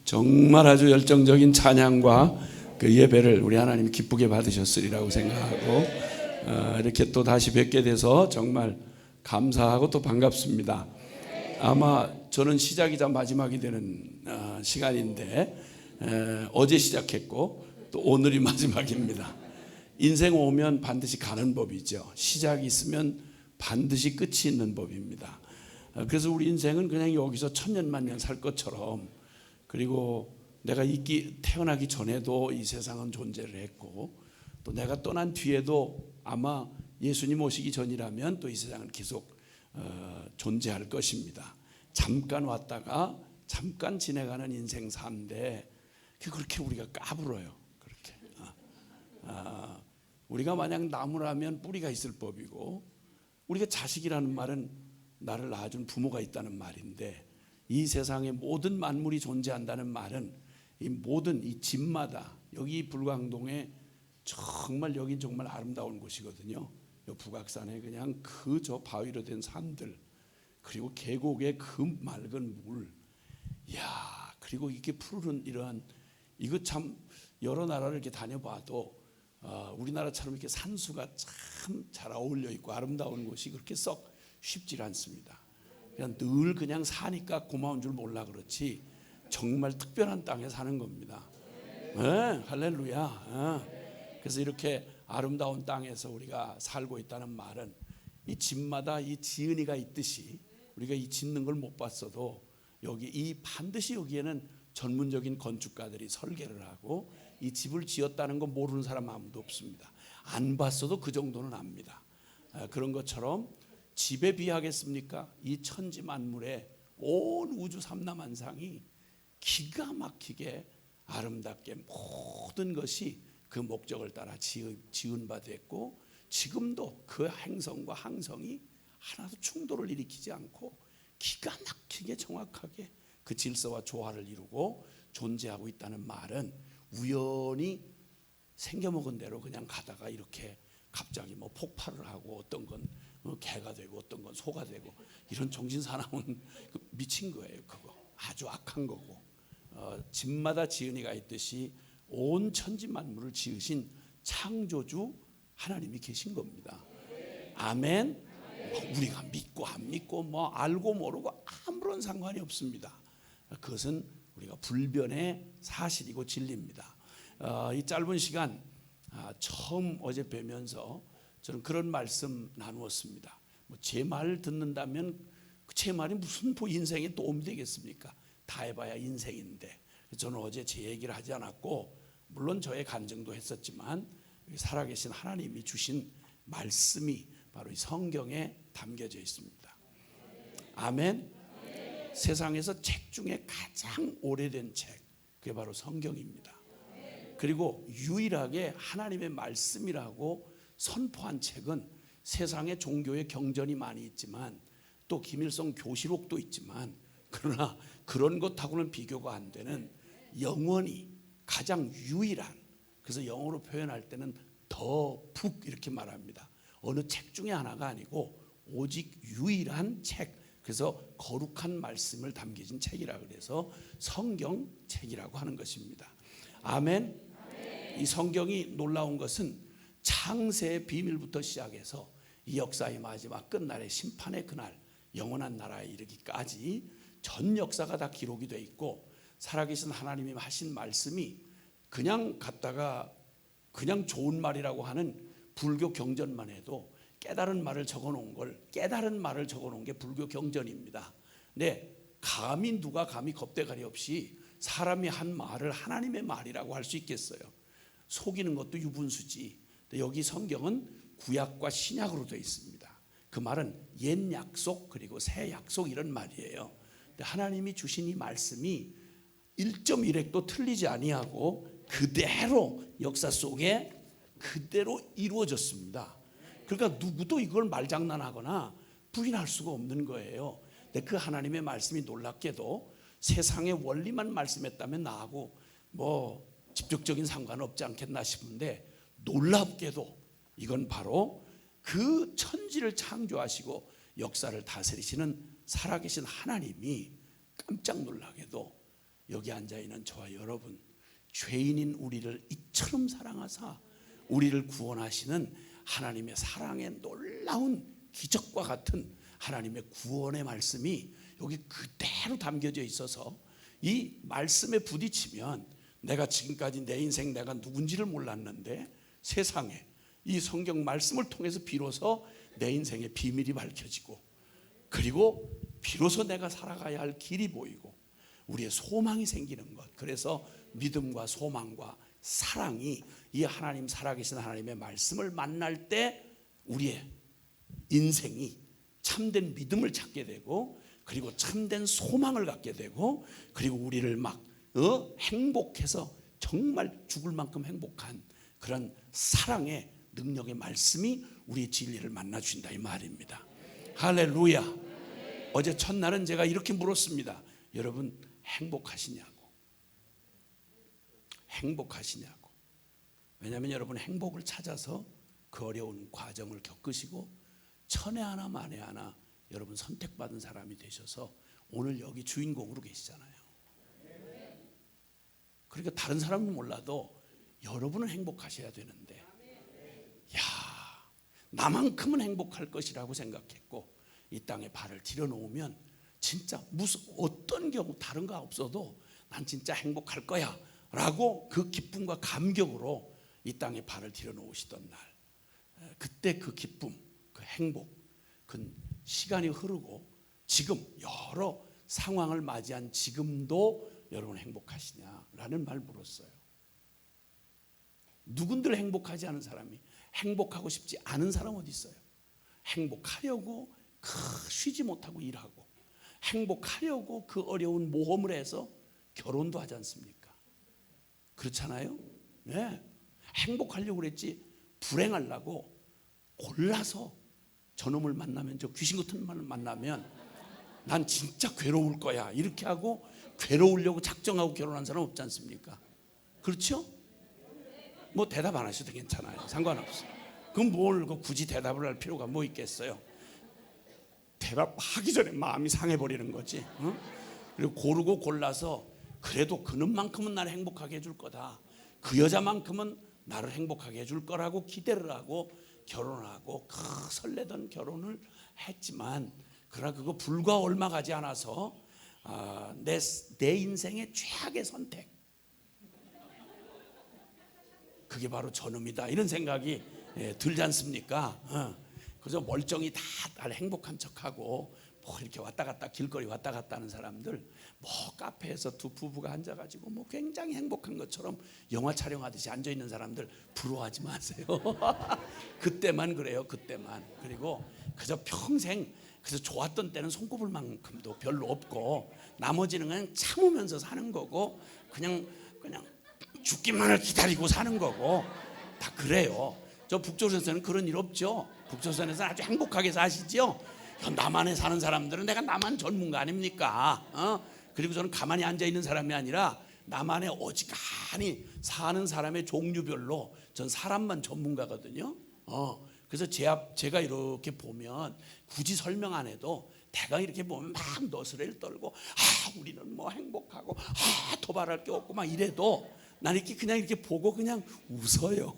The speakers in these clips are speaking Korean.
정말 아주 열정적인 찬양과 그 예배를 우리 하나님 기쁘게 받으셨으리라고 생각하고 이렇게 또 다시 뵙게 돼서 정말 감사하고 또 반갑습니다. 아마 저는 시작이자 마지막이 되는 시간인데 어제 시작했고 또 오늘이 마지막입니다. 인생 오면 반드시 가는 법이죠. 시작이 있으면 반드시 끝이 있는 법입니다. 그래서 우리 인생은 그냥 여기서 천년만년 살 것처럼, 그리고 내가 태어나기 전에도 이 세상은 존재를 했고, 또 내가 떠난 뒤에도 아마 예수님 오시기 전이라면 또 이 세상은 계속 존재할 것입니다. 잠깐 왔다가 잠깐 지내가는 인생 삶인데 그렇게 우리가 까불어요. 그렇게 우리가 만약 나무라면 뿌리가 있을 법이고, 우리가 자식이라는 말은 나를 낳아준 부모가 있다는 말인데, 이 세상에 모든 만물이 존재한다는 말은 이 모든 이 집마다, 여기 불광동에 정말 여기 정말 아름다운 곳이거든요. 이 북악산에 그냥 그 저 바위로 된 산들, 그리고 계곡의 그 맑은 물, 이야, 그리고 이렇게 푸르른 이러한, 이거 참 여러 나라를 이렇게 다녀봐도 우리나라처럼 이렇게 산수가 참 잘 어울려 있고 아름다운 곳이 그렇게 썩 쉽지 않습니다. 그냥 늘 그냥 사니까 고마운 줄 몰라 그렇지 정말 특별한 땅에 사는 겁니다. 네, 할렐루야. 그래서 이렇게 아름다운 땅에서 우리가 살고 있다는 말은 이 집마다 이 지은이가 있듯이, 우리가 이 짓는 걸 못 봤어도 반드시 여기에는 전문적인 건축가들이 설계를 하고 이 집을 지었다는 거 모르는 사람 아무도 없습니다. 안 봤어도 그 정도는 압니다. 그런 것처럼 집에 비하겠습니까? 이 천지 만물의 온 우주 삼라만상이 기가 막히게 아름답게 모든 것이 그 목적을 따라 지은 바 됐고, 지금도 그 행성과 항성이 하나도 충돌을 일으키지 않고 기가 막히게 정확하게 그 질서와 조화를 이루고 존재하고 있다는 말은, 우연히 생겨먹은 대로 그냥 가다가 이렇게 갑자기 뭐 폭발을 하고 어떤 건 개가 되고 어떤 건 소가 되고 이런 정신사나운 미친 거예요. 그거 아주 악한 거고, 집마다 지은이가 있듯이 온 천지 만물을 지으신 창조주 하나님이 계신 겁니다. 아멘. 우리가 믿고 안 믿고 뭐 알고 모르고 아무런 상관이 없습니다. 그것은 우리가 불변의 사실이고 진리입니다. 이 짧은 시간 처음 어제 뵈면서 저는 그런 말씀 나누었습니다. 제 말 듣는다면 제 말이 무슨 인생에 도움이 되겠습니까? 다 해봐야 인생인데. 저는 어제 제 얘기를 하지 않았고, 물론 저의 간증도 했었지만 살아계신 하나님이 주신 말씀이 바로 이 성경에 담겨져 있습니다. 아멘. 세상에서 책 중에 가장 오래된 책, 그게 바로 성경입니다. 그리고 유일하게 하나님의 말씀이라고 선포한 책은, 세상에 종교의 경전이 많이 있지만 또 김일성 교시록도 있지만, 그러나 그런 것하고는 비교가 안 되는 영원히 가장 유일한, 그래서 영어로 표현할 때는 더 북 이렇게 말합니다. 어느 책 중에 하나가 아니고 오직 유일한 책, 그래서 거룩한 말씀을 담겨진 책이라 그래서 성경책이라고 하는 것입니다. 아멘. 이 성경이 놀라운 것은 창세의 비밀부터 시작해서 이 역사의 마지막 끝날의 심판의 그날, 영원한 나라에 이르기까지 전 역사가 다 기록이 되어 있고, 살아계신 하나님이 하신 말씀이 그냥 갖다가 그냥 좋은 말이라고 하는 불교 경전만 해도 깨달은 말을 적어놓은 게 불교 경전입니다. 근데 누가 감히 겁대가리 없이 사람이 한 말을 하나님의 말이라고 할 수 있겠어요? 속이는 것도 유분수지. 여기 성경은 구약과 신약으로 되어 있습니다. 그 말은 옛 약속 그리고 새 약속 이런 말이에요. 근데 하나님이 주신 이 말씀이 1.1획도 틀리지 아니하고 그대로 역사 속에 그대로 이루어졌습니다. 그러니까 누구도 이걸 말장난하거나 부인할 수가 없는 거예요. 근데 그 하나님의 말씀이 놀랍게도 세상의 원리만 말씀했다면 나하고 뭐 직접적인 상관은 없지 않겠나 싶은데, 놀랍게도 이건 바로 그 천지를 창조하시고 역사를 다스리시는 살아계신 하나님이 깜짝 놀라게도 여기 앉아있는 저와 여러분, 죄인인 우리를 이처럼 사랑하사 우리를 구원하시는 하나님의 사랑의 놀라운 기적과 같은 하나님의 구원의 말씀이 여기 그대로 담겨져 있어서 이 말씀에 부딪히면 내가 지금까지 내 인생 내가 누군지를 몰랐는데 세상에 이 성경 말씀을 통해서 비로소 내 인생의 비밀이 밝혀지고, 그리고 비로소 내가 살아가야 할 길이 보이고 우리의 소망이 생기는 것. 그래서 믿음과 소망과 사랑이 이 하나님, 살아계신 하나님의 말씀을 만날 때 우리의 인생이 참된 믿음을 찾게 되고, 그리고 참된 소망을 갖게 되고, 그리고 우리를 막 행복해서 정말 죽을 만큼 행복한 그런 사랑의 능력의 말씀이 우리의 진리를 만나 주신다 이 말입니다. 할렐루야. 어제 첫날은 제가 이렇게 물었습니다. 여러분 행복하시냐고. 행복하시냐고. 왜냐하면 여러분 행복을 찾아서 그 어려운 과정을 겪으시고 천에 하나 만에 하나 여러분 선택받은 사람이 되셔서 오늘 여기 주인공으로 계시잖아요. 그러니까 다른 사람은 몰라도 여러분은 행복하셔야 되는데, 야, 나만큼은 행복할 것이라고 생각했고 이 땅에 발을 들여놓으면 진짜 무슨 어떤 경우 다른 거 없어도 난 진짜 행복할 거야 라고 그 기쁨과 감격으로 이 땅에 발을 들여놓으시던 날, 그때 그 기쁨, 그 행복, 그 시간이 흐르고 지금 여러 상황을 맞이한 지금도 여러분 행복하시냐라는 말 물었어요. 누군들 행복하지 않은 사람이, 행복하고 싶지 않은 사람 어디 있어요? 행복하려고 쉬지 못하고 일하고, 행복하려고 그 어려운 모험을 해서 결혼도 하지 않습니까? 그렇잖아요. 네. 행복하려고 그랬지 불행하려고 골라서 저놈을 만나면, 저 귀신 같은 놈을 만나면 난 진짜 괴로울 거야 이렇게 하고 괴로우려고 작정하고 결혼한 사람 없지 않습니까? 그렇죠? 뭐 대답 안 하셔도 괜찮아요. 상관없어요. 그럼 뭘 굳이 대답을 할 필요가 뭐 있겠어요? 대답하기 전에 마음이 상해버리는 거지. 응? 그리고 고르고 골라서 그래도 그놈만큼은 나를 행복하게 해줄 거다, 그 여자만큼은 나를 행복하게 해줄 거라고 기대를 하고 결혼하고 설레던 결혼을 했지만, 그러나 그거 불과 얼마 가지 않아서 내 인생의 최악의 선택, 그게 바로 저놈이다 이런 생각이 들지 않습니까? 그래서 멀쩡히 다 행복한 척하고 뭐 이렇게 왔다 갔다 길거리 왔다 갔다 하는 사람들, 뭐 카페에서 두 부부가 앉아가지고 뭐 굉장히 행복한 것처럼 영화 촬영하듯이 앉아있는 사람들 부러워하지 마세요. 그때만 그래요. 그때만. 그리고 그저 평생 그래서 좋았던 때는 손꼽을 만큼도 별로 없고 나머지는 그냥 참으면서 사는 거고 그냥 죽기만을 기다리고 사는 거고 다 그래요. 저 북조선에서는 그런 일 없죠. 북조선에서는 아주 행복하게 사시죠. 남한에 사는 사람들은 내가 남한 전문가 아닙니까? 그리고 저는 가만히 앉아있는 사람이 아니라 남한에 어지간히 사는 사람의 종류별로 전 사람만 전문가거든요. 그래서 제가 이렇게 보면 굳이 설명 안 해도 대강 이렇게 보면 막 너스레를 떨고 우리는 뭐 행복하고 도발할 게 없고 막 이래도 나는 이렇게 그냥 이렇게 보고 그냥 웃어요.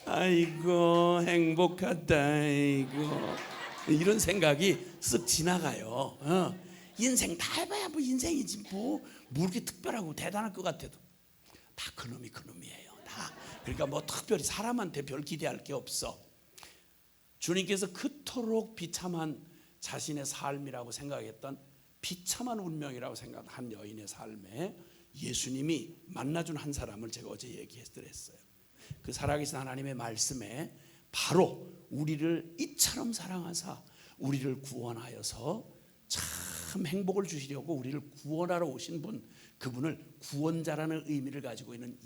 아이고 행복하다, 아이고 이런 생각이 쓱 지나가요. 인생 다 해봐야 뭐 인생이지 뭐 이렇게 특별하고 대단할 것 같아도 다 그놈이에요. 다. 그러니까 뭐 특별히 사람한테 별 기대할 게 없어. 주님께서 그토록 비참한 자신의 삶이라고 생각했던 비참한 운명이라고 생각한 한 여인의 삶에 예수님이 만나준 한 사람을 제가 어제 얘기했어요. 그 살아계신 하나님의 말씀에 바로 우리를 이처럼 사랑하사 우리를 구원하여서 참 행복을 주시려고 우리를 구원하러 오신 분, 그분을 구원자라는 의미를 가지고 있는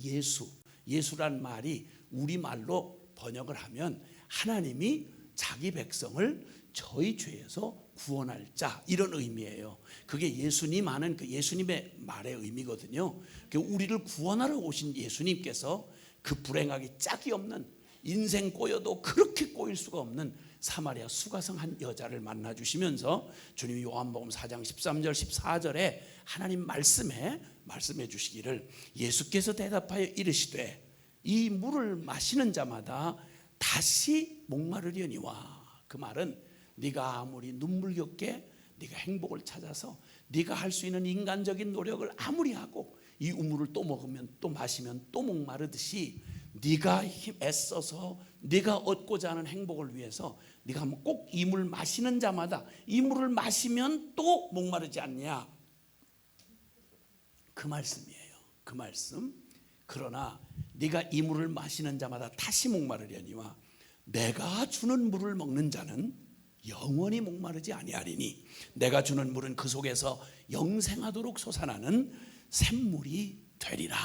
예수란 말이 우리말로 번역을 하면 하나님이 자기 백성을 저희 죄에서 구원할 자, 이런 의미예요. 그게 예수님 하는 그 예수님의 말의 의미거든요. 우리를 구원하러 오신 예수님께서 그 불행하기 짝이 없는, 인생 꼬여도 그렇게 꼬일 수가 없는 사마리아 수가성 한 여자를 만나 주시면서 주님이 요한복음 4장 13절 14절에 하나님 말씀해 주시기를 예수께서 대답하여 이르시되 이 물을 마시는 자마다 다시 목마르려니와. 그 말은 네가 아무리 눈물겹게 네가 행복을 찾아서 네가 할 수 있는 인간적인 노력을 아무리 하고 이 우물을 또 먹으면 또 마시면 또 목마르듯이 네가 애써서 네가 얻고자 하는 행복을 위해서 네가 꼭 이 물 마시는 자마다 이 물을 마시면 또 목마르지 않냐. 그 말씀이에요. 그 말씀. 그러나 네가 이 물을 마시는 자마다 다시 목마르려니와 내가 주는 물을 먹는 자는 영원히 목마르지 아니하리니 내가 주는 물은 그 속에서 영생하도록 솟아나는 샘물이 되리라.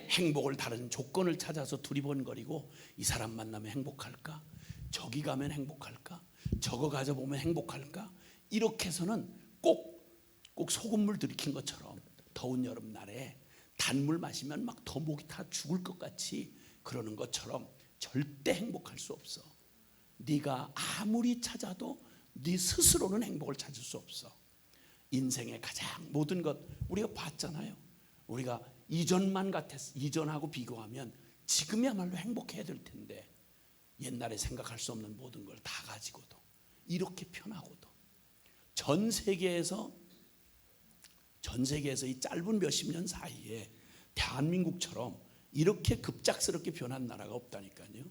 행복을 다른 조건을 찾아서 두리번거리고 이 사람 만나면 행복할까? 저기 가면 행복할까? 저거 가져보면 행복할까? 이렇게 해서는 꼭 소금물 들이킨 것처럼 더운 여름날에 단물 마시면 막 더 목이 다 죽을 것 같이 그러는 것처럼 절대 행복할 수 없어. 네가 아무리 찾아도 네 스스로는 행복을 찾을 수 없어. 인생의 가장 모든 것 우리가 봤잖아요. 우리가 이전만 같았어. 이전하고 비교하면 지금이야말로 행복해야 될 텐데 옛날에 생각할 수 없는 모든 걸 다 가지고도 이렇게 편하고도 전 세계에서 이 짧은 몇십 년 사이에 대한민국처럼 이렇게 급작스럽게 변한 나라가 없다니까요.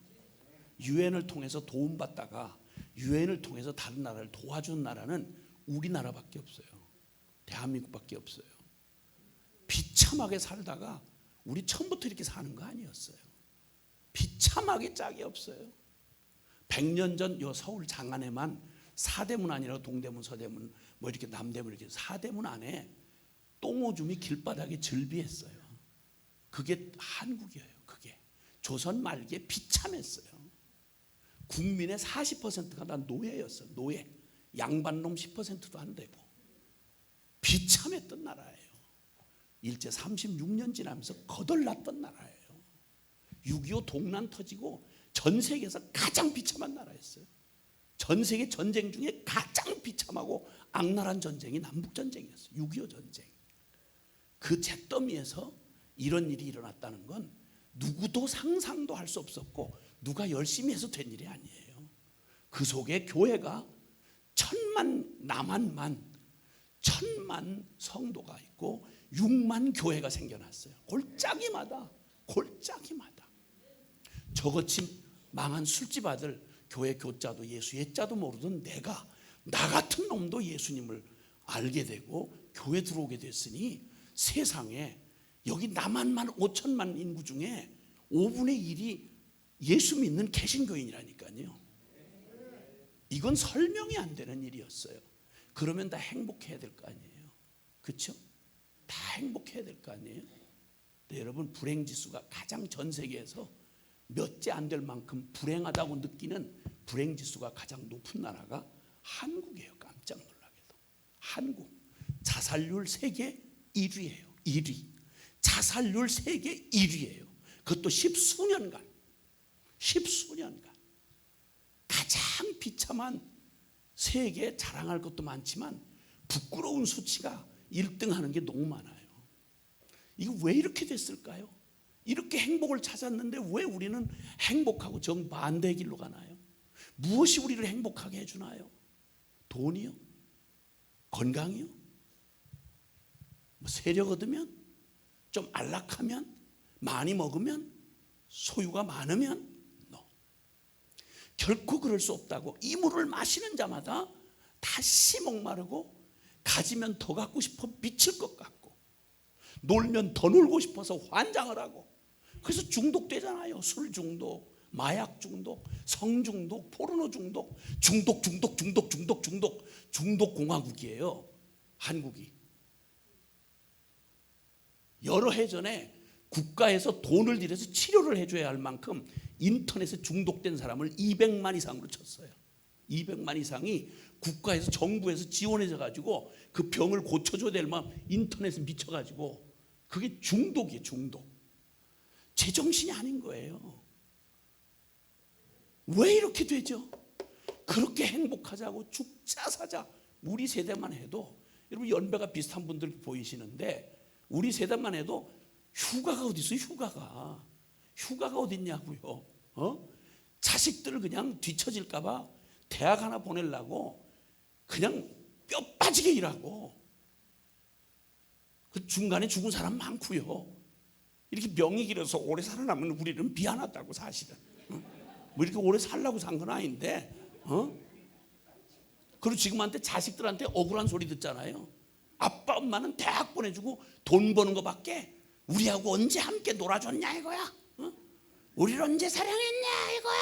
유엔을 통해서 도움받다가 유엔을 통해서 다른 나라를 도와준 나라는 우리나라밖에 없어요. 대한민국밖에 없어요. 비참하게 살다가 우리 처음부터 이렇게 사는 거 아니었어요. 비참하게 짝이 없어요. 100년 전 요 서울 장안에만 사대문 아니라 동대문, 서대문, 뭐 이렇게 남대문 이렇게 사대문 안에 똥오줌이 길바닥에 즐비했어요. 그게 한국이에요. 그게 조선 말기에 비참했어요. 국민의 40%가 다 노예였어요. 노예. 양반놈 10%도 안 되고 비참했던 나라예요. 일제 36년 지나면서 거덜났던 나라예요. 6.25 동란 터지고 전 세계에서 가장 비참한 나라였어요. 전 세계 전쟁 중에 가장 비참하고 악랄한 전쟁이 남북전쟁이었어요. 6.25 전쟁. 그 잿더미에서 이런 일이 일어났다는 건 누구도 상상도 할 수 없었고 누가 열심히 해서 된 일이 아니에요. 그 속에 교회가 1000만 성도가 있고 6만 교회가 생겨났어요. 골짜기마다 저같이 망한 술집 아들 교회 교자도 예수 예자도 모르던 나 같은 놈도 예수님을 알게 되고 교회 들어오게 됐으니 세상에 여기 남한만 5천만 인구 중에 5분의 1이 예수 믿는 개신교인이라니까요. 이건 설명이 안 되는 일이었어요. 그러면 다 행복해야 될 거 아니에요. 그렇죠? 다 행복해야 될 거 아니에요. 네, 여러분 불행지수가 가장 전 세계에서 몇째 안 될 만큼 불행하다고 느끼는 불행지수가 가장 높은 나라가 한국이에요. 깜짝 놀라게도. 한국. 자살률 세계 1위예요. 1위. 자살률 세계 1위예요. 그것도 십수년간. 가장 비참한 세계에 자랑할 것도 많지만 부끄러운 수치가 1등하는 게 너무 많아요. 이거 왜 이렇게 됐을까요? 이렇게 행복을 찾았는데 왜 우리는 행복하고 정반대의 길로 가나요? 무엇이 우리를 행복하게 해주나요? 돈이요? 건강이요? 뭐 세력 얻으면? 좀 안락하면? 많이 먹으면? 소유가 많으면? 결코 그럴 수 없다고. 이 물을 마시는 자마다 다시 목마르고 가지면 더 갖고 싶어 미칠 것 같고 놀면 더 놀고 싶어서 환장을 하고 그래서 중독되잖아요. 술 중독, 마약 중독, 성 중독, 포르노 중독, 중독 공화국이에요. 한국이. 여러 해 전에 국가에서 돈을 들여서 치료를 해줘야 할 만큼 인터넷에 중독된 사람을 200만 이상으로 쳤어요. 200만 이상이 국가에서 정부에서 지원해서 가지고 그 병을 고쳐줘야 될 만큼 인터넷에 미쳐가지고 그게 중독이에요. 중독. 제정신이 아닌 거예요. 왜 이렇게 되죠? 그렇게 행복하자고 죽자 사자. 우리 세대만 해도, 여러분 연배가 비슷한 분들 보이시는데 우리 세대만 해도 휴가가 어디 있어요? 휴가가 어디 있냐고요. 자식들 그냥 뒤처질까 봐 대학 하나 보내려고 그냥 뼈 빠지게 일하고, 그 중간에 죽은 사람 많고요. 이렇게 명이 길어서 오래 살아남으면 우리는 미안하다고, 사실은. 뭐 이렇게 오래 살라고 산 건 아닌데, 그리고 지금한테 자식들한테 억울한 소리 듣잖아요. 아빠 엄마는 대학 보내주고 돈 버는 거밖에 우리하고 언제 함께 놀아줬냐 이거야. 우리를 언제 사랑했냐 이거야.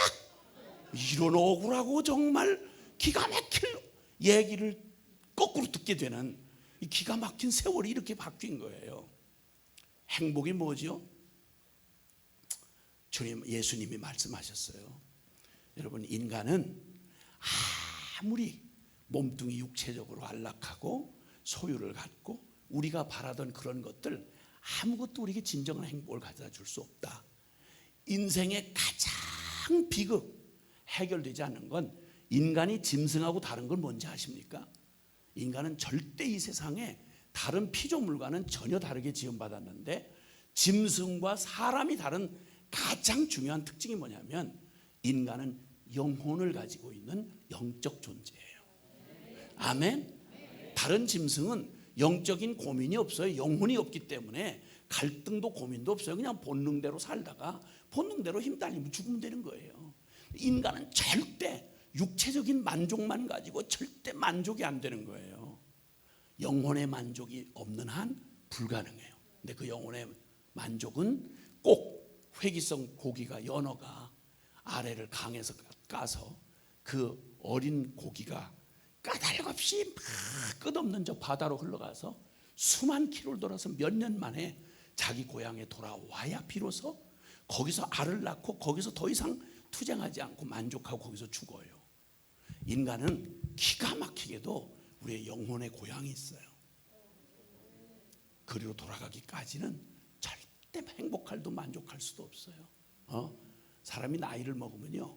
이런 억울하고 정말 기가 막힐 얘기를 거꾸로 듣게 되는 이 기가 막힌 세월이 이렇게 바뀐 거예요. 행복이 뭐죠? 주님, 예수님이 말씀하셨어요. 여러분, 인간은 아무리 몸뚱이 육체적으로 안락하고 소유를 갖고 우리가 바라던 그런 것들 아무것도 우리에게 진정한 행복을 가져다 줄 수 없다. 인생의 가장 비극, 해결되지 않는 건 인간이 짐승하고 다른 건 뭔지 아십니까? 인간은 절대 이 세상에 다른 피조물과는 전혀 다르게 지음받았는데, 짐승과 사람이 다른 가장 중요한 특징이 뭐냐면 인간은 영혼을 가지고 있는 영적 존재예요. 아멘. 다른 짐승은 영적인 고민이 없어요. 영혼이 없기 때문에 갈등도 고민도 없어요. 그냥 본능대로 살다가 본능대로 힘 딸리면 죽으면 되는 거예요. 인간은 절대 육체적인 만족만 가지고 절대 만족이 안 되는 거예요. 영혼의 만족이 없는 한 불가능해요. 근데 그 영혼의 만족은 꼭 회기성 고기가, 연어가 아래를 강에서 까서 그 어린 고기가 까닭없이 막 끝없는 저 바다로 흘러가서 수만 킬로를 돌아서 몇 년 만에 자기 고향에 돌아와야 비로소 거기서 알을 낳고 거기서 더 이상 투쟁하지 않고 만족하고 거기서 죽어요. 인간은 기가 막히게도 우리의 영혼의 고향이 있어요. 그리로 돌아가기까지는 절대 행복할도 만족할 수도 없어요. 사람이 나이를 먹으면요,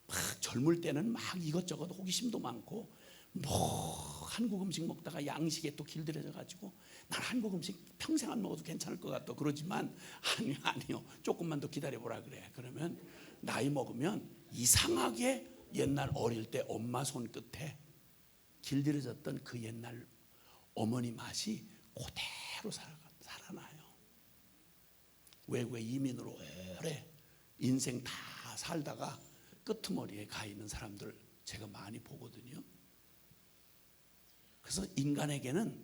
막 젊을 때는 막 이것저것 호기심도 많고, 뭐 한국 음식 먹다가 양식에 또 길들여져 가지고 난 한국 음식 평생 안 먹어도 괜찮을 것 같다 그러지만, 아니요 조금만 더 기다려보라 그래. 그러면 나이 먹으면 이상하게 옛날 어릴 때 엄마 손끝에 길들여졌던 그 옛날 어머니 맛이 그대로 살아나요. 외국에 이민으로 오래 인생 다 살다가 끄트머리에 가 있는 사람들 제가 많이 보거든요. 그래서 인간에게는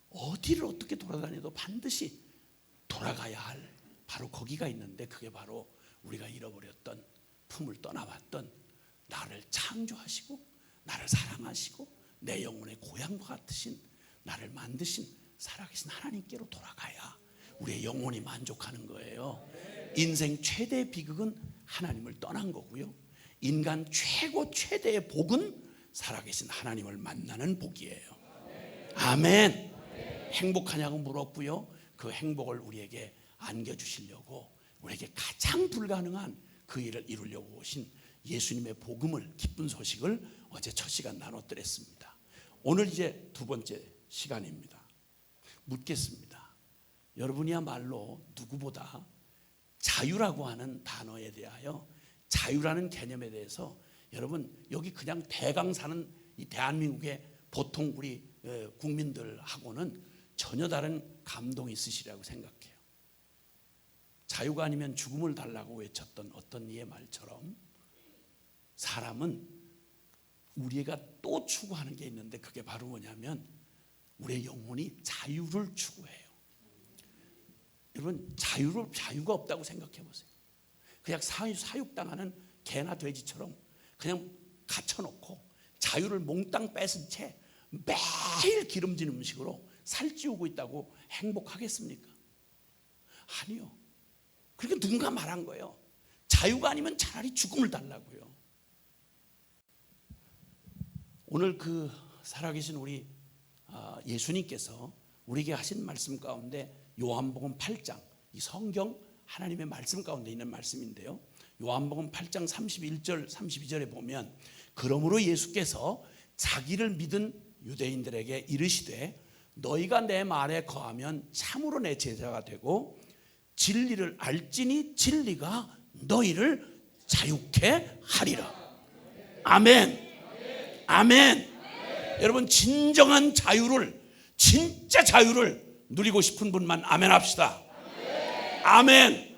어디를 어떻게 돌아다녀도 반드시 돌아가야 할 바로 거기가 있는데, 그게 바로 우리가 잃어버렸던, 품을 떠나왔던, 나를 창조하시고 나를 사랑하시고 내 영혼의 고향과 같으신, 나를 만드신 살아계신 하나님께로 돌아가야 우리의 영혼이 만족하는 거예요. 인생 최대의 비극은 하나님을 떠난 거고요, 인간 최대의 복은 살아계신 하나님을 만나는 복이에요. 아멘. 행복하냐고 물었고요, 그 행복을 우리에게 안겨주시려고 우리에게 가장 불가능한 그 일을 이루려고 오신 예수님의 복음을, 기쁜 소식을 어제 첫 시간 나눠드렸습니다. 오늘 이제 두 번째 시간입니다. 묻겠습니다. 여러분이야말로 누구보다 자유라고 하는 단어에 대하여, 자유라는 개념에 대해서 여러분 여기 그냥 대강 사는 이 대한민국의 보통 우리 국민들하고는 전혀 다른 감동이 있으시리라고 생각해요. 자유가 아니면 죽음을 달라고 외쳤던 어떤 이의 말처럼, 사람은 우리가 또 추구하는 게 있는데, 그게 바로 뭐냐면 우리의 영혼이 자유를 추구해요. 여러분, 자유가 없다고 생각해 보세요. 그냥 사육당하는 개나 돼지처럼 그냥 갇혀놓고 자유를 몽땅 뺏은 채 매일 기름진 음식으로 살찌우고 있다고 행복하겠습니까? 아니요. 그러니까 누군가 말한 거예요. 자유가 아니면 차라리 죽음을 달라고요. 오늘 그 살아계신 우리 예수님께서 우리에게 하신 말씀 가운데 요한복음 8장, 이 성경 하나님의 말씀 가운데 있는 말씀인데요, 요한복음 8장 31절 32절에 보면 그러므로 예수께서 자기를 믿은 유대인들에게 이르시되 너희가 내 말에 거하면 참으로 내 제자가 되고 진리를 알지니 진리가 너희를 자유케 하리라. 아멘. 아멘. 여러분, 진정한 자유를, 진짜 자유를 누리고 싶은 분만 아멘 합시다. 아멘.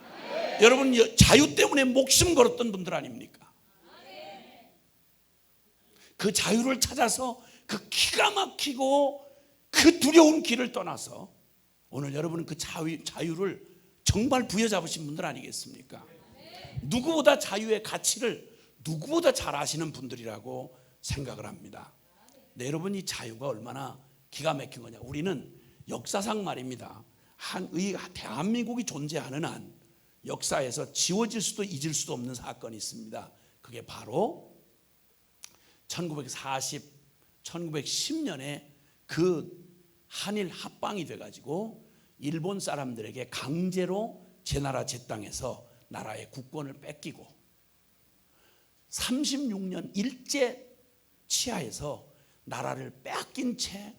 여러분, 자유 때문에 목숨 걸었던 분들 아닙니까? 그 자유를 찾아서 그 기가 막히고 그 두려운 길을 떠나서 오늘 여러분은 그 자유를 정말 부여잡으신 분들 아니겠습니까? 누구보다 자유의 가치를 누구보다 잘 아시는 분들이라고 생각을 합니다. 네, 여러분, 이 자유가 얼마나 기가 막힌 거냐. 우리는 역사상 말입니다. 대한민국이 존재하는 한 역사에서 지워질 수도 잊을 수도 없는 사건이 있습니다. 그게 바로 1910년에 그 한일 합방이 돼가지고 일본 사람들에게 강제로 제 나라 제 땅에서 나라의 국권을 뺏기고 36년 일제 치하에서 나라를 뺏긴 채,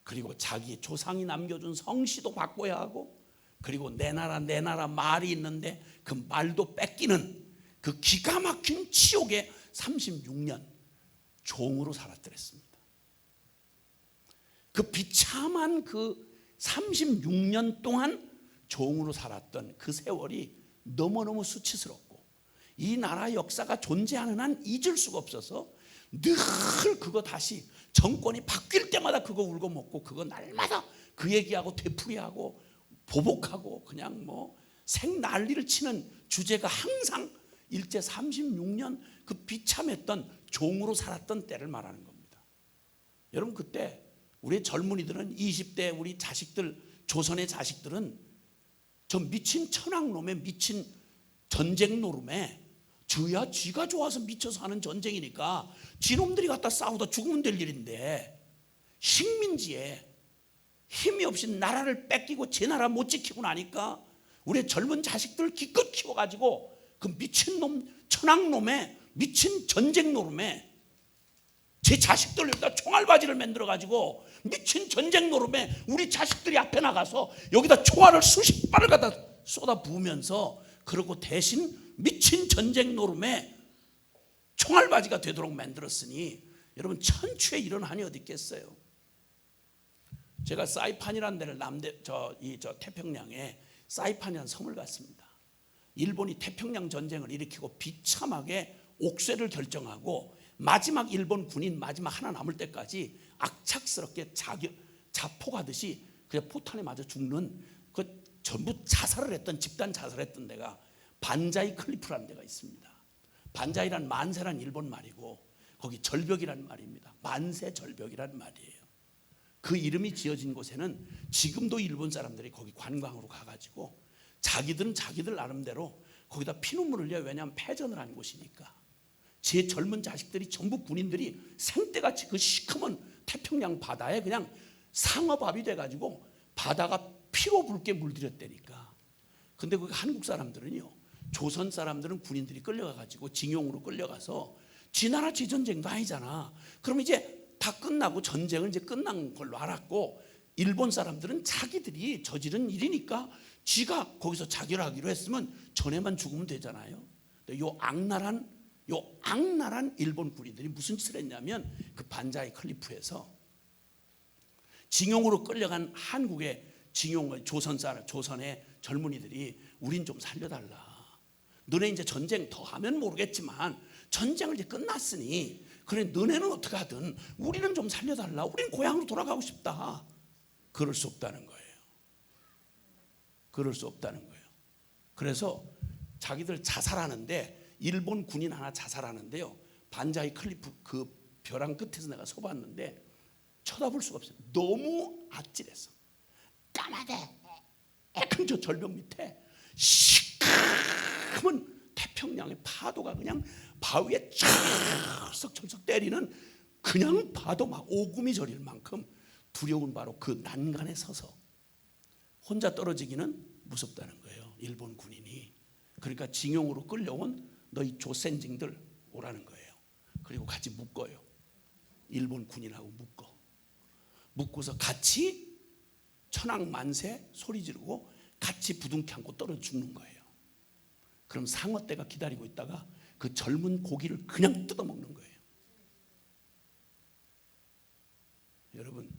그리고 자기 조상이 남겨준 성씨도 바꿔야 하고, 그리고 내 나라 말이 있는데 그 말도 뺏기는 그 기가 막힌 치욕에 36년 종으로 살았더랬습니다. 그 비참한 그 36년 동안 종으로 살았던 그 세월이 너무너무 수치스럽고, 이 나라 역사가 존재하는 한 잊을 수가 없어서 늘 그거 다시 정권이 바뀔 때마다 그거 울고 먹고, 그거 날마다 그 얘기하고 되풀이하고 보복하고 그냥 뭐 생난리를 치는 주제가 항상 일제 36년 그 비참했던 종으로 살았던 때를 말하는 겁니다. 여러분, 그때 우리 젊은이들은, 20대 우리 자식들, 조선의 자식들은 저 미친 천황놈의 미친 전쟁 노름에 쥐가 좋아서 미쳐서 하는 전쟁이니까 지놈들이 갖다 싸우다 죽으면 될 일인데, 식민지에 힘이 없이 나라를 뺏기고 제 나라 못 지키고 나니까 우리 젊은 자식들 기껏 키워가지고 그 미친놈 천황놈의 미친 전쟁 노름에 제 자식들 여기다 총알바지를 만들어가지고 미친 전쟁 노름에 우리 자식들이 앞에 나가서 여기다 총알을 수십 발을 갖다 쏟아 부으면서, 그리고 대신 미친 전쟁 노름에 총알바지가 되도록 만들었으니 여러분, 천추에 이런 한이 어디 있겠어요? 제가 사이판이라는 데를 태평양에 사이판이라는 섬을 갔습니다. 일본이 태평양 전쟁을 일으키고 비참하게 옥쇄를 결정하고 마지막 일본 군인 마지막 하나 남을 때까지 악착스럽게 자폭하듯이 그냥 포탄에 맞아 죽는, 그 전부 자살을 했던, 집단 자살했던 데가 반자이 클리프라는 데가 있습니다. 반자이란 만세란 일본 말이고, 거기 절벽이란 말입니다. 만세 절벽이란 말이에요. 그 이름이 지어진 곳에는 지금도 일본 사람들이 거기 관광으로 가가지고 자기들은 자기들 나름대로 거기다 피눈물을 흘려요. 왜냐하면 패전을 한 곳이니까. 제 젊은 자식들이 전부 군인들이 생떼같이 그 시커먼 태평양 바다에 그냥 상어밥이 돼가지고 바다가 피로 붉게 물들였다니까. 근데 그 한국 사람들은요, 조선 사람들은 군인들이 끌려가가지고 징용으로 끌려가서 지 나라 지전쟁도 아니잖아. 그럼 이제 다 끝나고 전쟁은 이제 끝난 걸로 알았고, 일본 사람들은 자기들이 저지른 일이니까 지가 거기서 자결 하기로 했으면 전에만 죽으면 되잖아요. 요 악랄한 일본 군인들이 무슨 짓을 했냐면, 그 반자이 클리프에서 징용으로 끌려간 한국의 조선의 젊은이들이 우린 좀 살려달라. 너네 이제 전쟁 더 하면 모르겠지만 전쟁을 이제 끝났으니 그래, 너네는 어떻게 하든 우리는 좀 살려달라. 우린 고향으로 돌아가고 싶다. 그럴 수 없다는 거예요. 그럴 수 없다는 거예요. 그래서 자기들 자살하는데, 일본 군인 하나 자살하는데요, 반자이 클리프 그 벼랑 끝에서 내가 서봤는데 쳐다볼 수가 없어요. 너무 아찔해서. 까마대 큰 저 절벽 밑에 시커먼 태평양의 파도가 그냥 바위에 철썩철썩 때리는, 그냥 봐도 막 오금이 저릴 만큼 두려운 바로 그 난간에 서서 혼자 떨어지기는 무섭다는 거예요, 일본 군인이. 그러니까 징용으로 끌려온 너희 조센징들 오라는 거예요. 그리고 같이 묶어요. 일본 군인하고 묶고서 같이 천황만세 소리 지르고 같이 부둥켜 안고 떨어져 죽는 거예요. 그럼 상어떼가 기다리고 있다가 그 젊은 고기를 그냥 뜯어먹는 거예요. 여러분,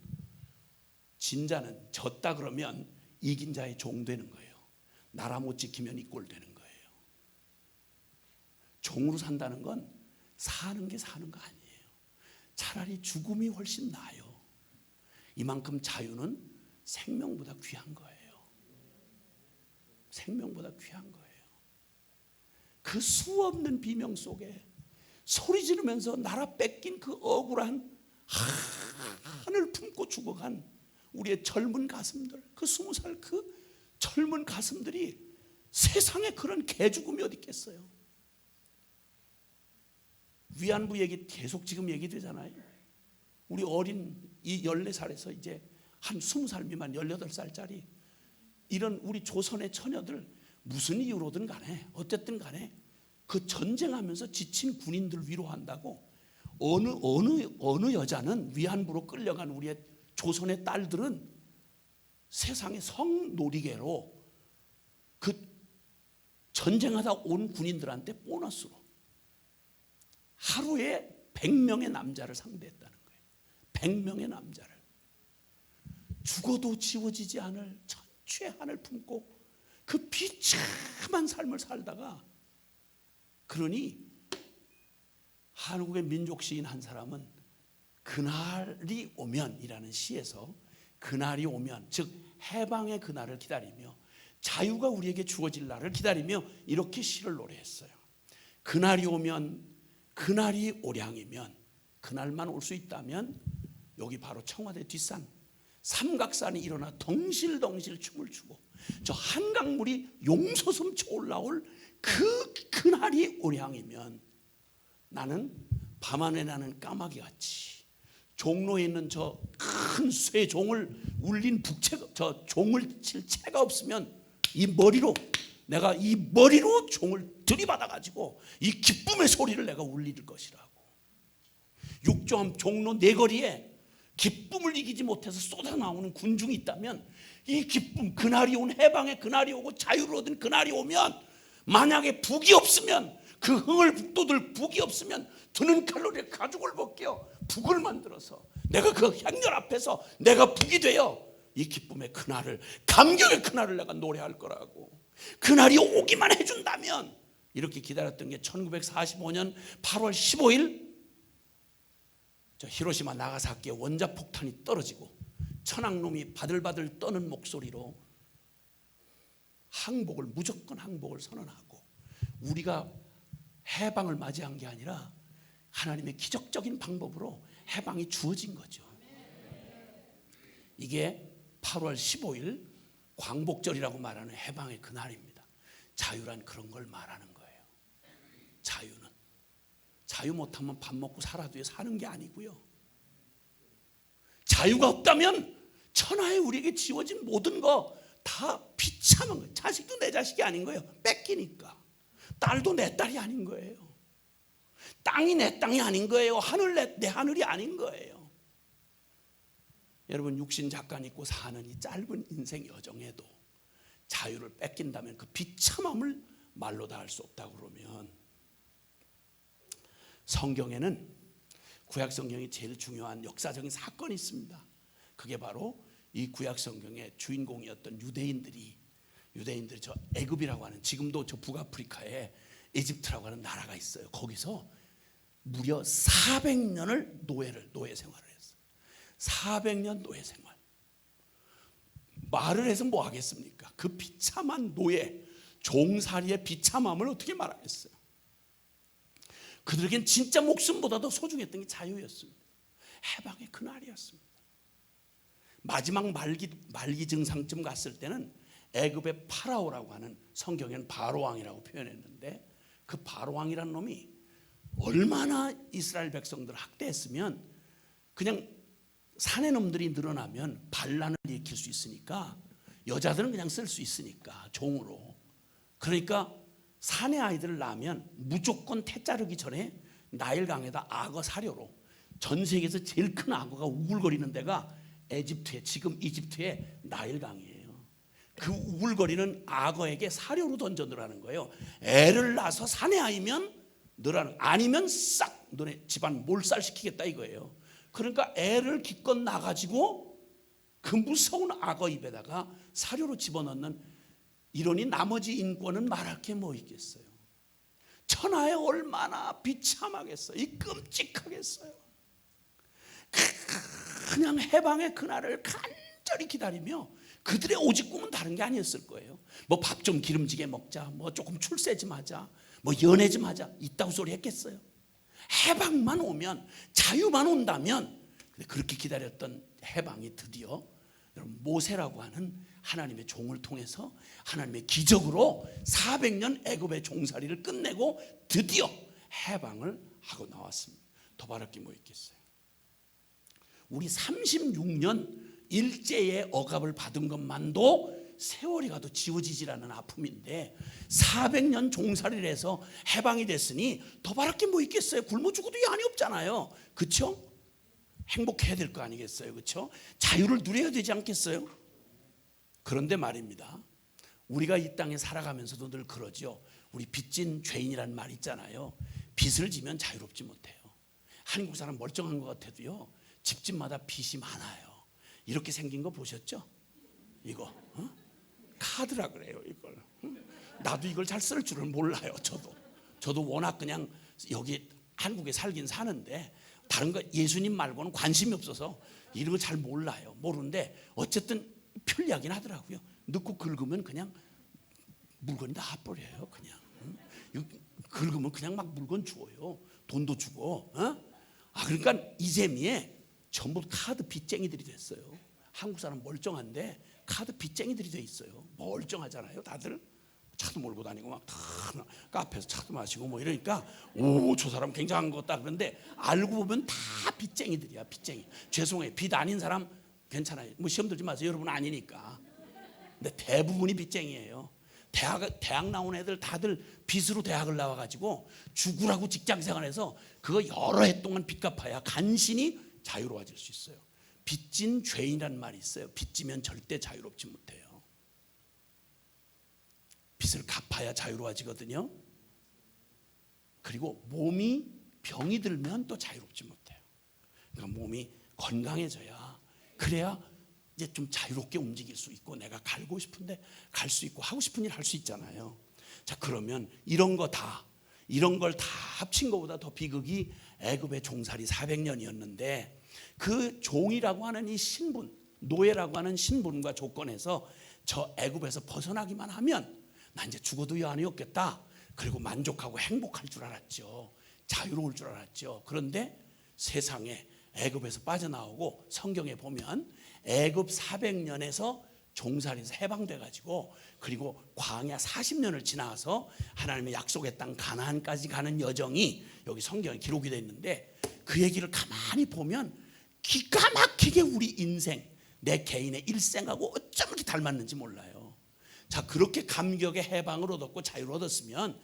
진자는 졌다 그러면 이긴 자의 종 되는 거예요. 나라 못 지키면 이 꼴 되는 거예요. 종으로 산다는 건 사는 게 사는 거 아니에요. 차라리 죽음이 훨씬 나아요. 이만큼 자유는 생명보다 귀한 거예요. 생명보다 귀한 거예요. 그 수없는 비명 속에 소리 지르면서 나라 뺏긴 그 억울한 한을 품고 죽어간 우리의 젊은 가슴들, 그 20살 그 젊은 가슴들이 세상에 그런 개죽음이 어디 있겠어요. 위안부 얘기 계속 지금 얘기되잖아요. 우리 어린 이 14살에서 이제 한 20살 미만 18살짜리 이런 우리 조선의 처녀들 무슨 이유로든 간에 어쨌든 간에 그 전쟁하면서 지친 군인들 위로한다고 어느 여자는 위안부로 끌려간 우리의 조선의 딸들은 세상의 성놀이개로 그 전쟁하다 온 군인들한테 보너스로 하루에 100명의 남자를 상대했다는 거예요. 100명의 남자를. 죽어도 지워지지 않을 천추의 한을 품고 그 비참한 삶을 살다가, 그러니 한국의 민족 시인 한 사람은 그날이 오면이라는 시에서 그날이 오면, 즉 해방의 그날을 기다리며 자유가 우리에게 주어질 날을 기다리며 이렇게 시를 노래했어요. 그날이 오면, 그날이 오량이면, 그날만 올 수 있다면 여기 바로 청와대 뒷산 삼각산이 일어나 덩실덩실 춤을 추고 저 한강물이 용솟음쳐 올라올 그날이 오량이면 나는 밤하늘에 나는 까마귀같이 종로에 있는 저 큰 쇠종을 울린 북채가, 저 종을 칠 채가 없으면 이 머리로, 내가 이 머리로 종을 들이받아 가지고 이 기쁨의 소리를 내가 울릴 것이라고. 육조암 종로 내거리에 기쁨을 이기지 못해서 쏟아나오는 군중이 있다면 이 기쁨, 그날이 온, 해방의 그날이 오고 자유를 얻은 그날이 오면, 만약에 북이 없으면, 그 흥을 북돋을 북이 없으면 드는 칼로리에 가죽을 벗겨 북을 만들어서 내가 그 행렬 앞에서 내가 북이 되어 이 기쁨의 그날을, 감격의 그날을 내가 노래할 거라고. 그날이 오기만 해준다면. 이렇게 기다렸던 게 1945년 8월 15일 저 히로시마 나가사키에 원자폭탄이 떨어지고 천황놈이 바들바들 떠는 목소리로 항복을, 무조건 항복을 선언하고 우리가 해방을 맞이한 게 아니라 하나님의 기적적인 방법으로 해방이 주어진 거죠. 이게 8월 15일 광복절이라고 말하는 해방의 그날입니다. 자유란 그런 걸 말하는 거예요. 자유는, 자유 못하면 밥 먹고 살아도 사는 게 아니고요. 자유가 없다면 천하에 우리에게 지워진 모든 거 다 비참한 거예요. 자식도 내 자식이 아닌 거예요. 뺏기니까. 딸도 내 딸이 아닌 거예요. 땅이 내 땅이 아닌 거예요. 하늘 내 하늘이 아닌 거예요. 여러분, 육신 잠깐 입고 사는 이 짧은 인생 여정에도 자유를 뺏긴다면 그 비참함을 말로 다 할 수 없다고 그러면, 성경에는, 구약 성경이 제일 중요한 역사적인 사건이 있습니다. 그게 바로 이 구약 성경의 주인공이었던 유대인들이 저 애굽이라고 하는, 지금도 저 북아프리카에 이집트라고 하는 나라가 있어요. 거기서 무려 400년을 노예 생활을 했어요. 400년 노예 생활. 말을 해서 뭐 하겠습니까? 그 비참한 노예, 종살이의 비참함을 어떻게 말하겠어요? 그들에겐 진짜 목숨보다 더 소중했던 게 자유였습니다. 해방의 그날이었습니다. 마지막 말기 증상쯤 갔을 때는 애굽의 파라오라고 하는, 성경에는 바로왕이라고 표현했는데, 그 바로왕이라는 놈이 얼마나 이스라엘 백성들을 학대했으면, 그냥 사내 놈들이 늘어나면 반란을 일으킬 수 있으니까, 여자들은 그냥 쓸 수 있으니까 종으로. 그러니까 사내 아이들을 낳으면 무조건 태 자르기 전에 나일강에다 악어 사료로, 전 세계에서 제일 큰 악어가 우글거리는 데가 에집트에, 지금 이집트의 나일강이에요. 그 우글거리는 악어에게 사료로 던져 넣으라는 거예요. 애를 낳아서 사내아이면 넣으라는, 아니면 싹 너네 집안 몰살시키겠다 이거예요. 그러니까 애를 기껏 낳아가지고 그 무서운 악어 입에다가 사료로 집어넣는, 이러니 나머지 인권은 말할 게 뭐 있겠어요. 천하에 얼마나 비참하겠어요. 이 끔찍하겠어요. 그냥 해방의 그날을 간절히 기다리며 그들의 오직 꿈은 다른 게 아니었을 거예요. 뭐 밥 좀 기름지게 먹자, 뭐 조금 출세 좀 하자, 뭐 연애 좀 하자, 이따구 소리 했겠어요. 해방만 오면, 자유만 온다면. 근데 그렇게 기다렸던 해방이 드디어 여러분 모세라고 하는 하나님의 종을 통해서 하나님의 기적으로 400년 애굽의 종살이를 끝내고 드디어 해방을 하고 나왔습니다. 더 바랄 게 뭐 있겠어요. 우리 36년 일제의 억압을 받은 것만도 세월이 가도 지워지질 않은 아픔인데 400년 종살이를 해서 해방이 됐으니 더 바랄 게 뭐 있겠어요. 굶어 죽어도 양이 없잖아요. 그렇죠? 행복해야 될 거 아니겠어요. 그렇죠? 자유를 누려야 되지 않겠어요? 그런데 말입니다, 우리가 이 땅에 살아가면서도 늘 그러죠. 우리 빚진 죄인이라는 말 있잖아요. 빚을 지면 자유롭지 못해요. 한국 사람 멀쩡한 것 같아도요, 집집마다 빚이 많아요. 이렇게 생긴 거 보셨죠? 이거 카드라 그래요. 이걸 나도 이걸 잘 쓸 줄은 몰라요. 저도 워낙 그냥 여기 한국에 살긴 사는데 다른 거 예수님 말고는 관심이 없어서 이런 거 잘 몰라요. 모르는데 어쨌든 편리하긴 하더라고요. 넣고 긁으면 그냥 물건이 나와버려요. 그냥 긁으면 그냥 막 물건 주어요. 돈도 주고. 그러니까 이 재미에 전부 카드 빚쟁이들이 됐어요. 한국 사람 멀쩡한데 카드 빚쟁이들이 돼 있어요. 멀쩡하잖아요. 다들 차도 몰고 다니고 막 다 카페에서 차도 마시고 뭐 이러니까 오, 저 사람 굉장한 것 같다. 그런데 알고 보면 다 빚쟁이들이야. 빚쟁이. 죄송해요. 빚 아닌 사람 괜찮아요. 뭐 시험 들지 마세요. 여러분 아니니까. 근데 대부분이 빚쟁이에요. 대학 나온 애들 다들 빚으로 대학을 나와가지고 죽으라고 직장생활해서 그거 여러 해 동안 빚 갚아야 간신히 자유로워질 수 있어요. 빚진 죄인이라는 말이 있어요. 빚지면 절대 자유롭지 못해요. 빚을 갚아야 자유로워지거든요. 그리고 몸이 병이 들면 또 자유롭지 못해요. 그러니까 몸이 건강해져야, 그래야 이제 좀 자유롭게 움직일 수 있고 내가 가고 싶은데 갈 수 있고 하고 싶은 일 할 수 있잖아요. 자, 그러면 이런 걸 다 합친 것보다 더 비극이 애굽의 종살이 400년이었는데 그 종이라고 하는 이 신분, 노예라고 하는 신분과 조건에서 저 애굽에서 벗어나기만 하면 나 이제 죽어도 여한이 없겠다. 그리고 만족하고 행복할 줄 알았죠. 자유로울 줄 알았죠. 그런데 세상에 애굽에서 빠져나오고 성경에 보면 애굽 400년에서 종살이에서 해방돼 가지고 그리고 광야 40년을 지나서 하나님의 약속의 땅 가나안까지 가는 여정이 여기 성경에 기록이 되어 있는데 그 얘기를 가만히 보면 기가 막히게 우리 인생, 내 개인의 일생하고 어쩜 이렇게 닮았는지 몰라요. 자, 그렇게 감격의 해방을 얻었고 자유를 얻었으면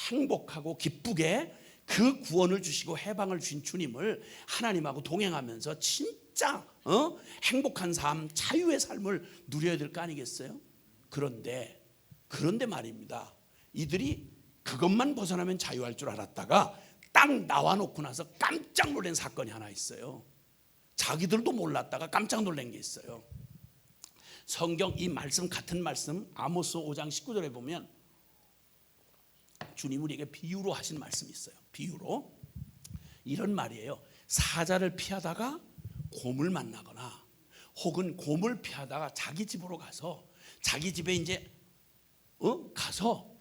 행복하고 기쁘게 그 구원을 주시고 해방을 주신 주님을 하나님하고 동행하면서 진짜 행복한 삶, 자유의 삶을 누려야 될 거 아니겠어요? 그런데 말입니다, 이들이 그것만 벗어나면 자유할 줄 알았다가 딱 나와놓고 나서 깜짝 놀란 사건이 하나 있어요. 자기들도 몰랐다가 깜짝 놀란 게 있어요. 성경 이 말씀, 같은 말씀 아모스 5장 19절에 보면 주님 우리에게 비유로 하신 말씀이 있어요. 비유로 이런 말이에요. 사자를 피하다가 곰을 만나거나 혹은 곰을 피하다가 자기 집으로 가서 자기 집에 이제 가서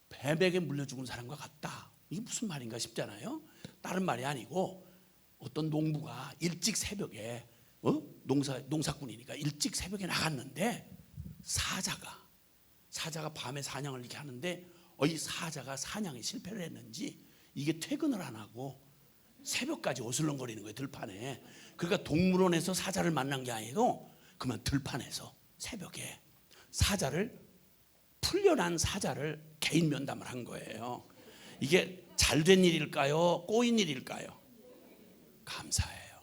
뱀에게 물려 죽은 사람과 같다. 이게 무슨 말인가 싶잖아요. 다른 말이 아니고 어떤 농부가 일찍 새벽에 농사꾼이니까 일찍 새벽에 나갔는데 사자가 밤에 사냥을 이렇게 하는데 이 사자가 사냥에 실패를 했는지 이게 퇴근을 안 하고 새벽까지 어슬렁거리는 거예요. 들판에. 그러니까 동물원에서 사자를 만난 게 아니고 그만 들판에서 새벽에 풀려난 사자를 개인 면담을 한 거예요. 이게 잘된 일일까요? 꼬인 일일까요? 감사해요.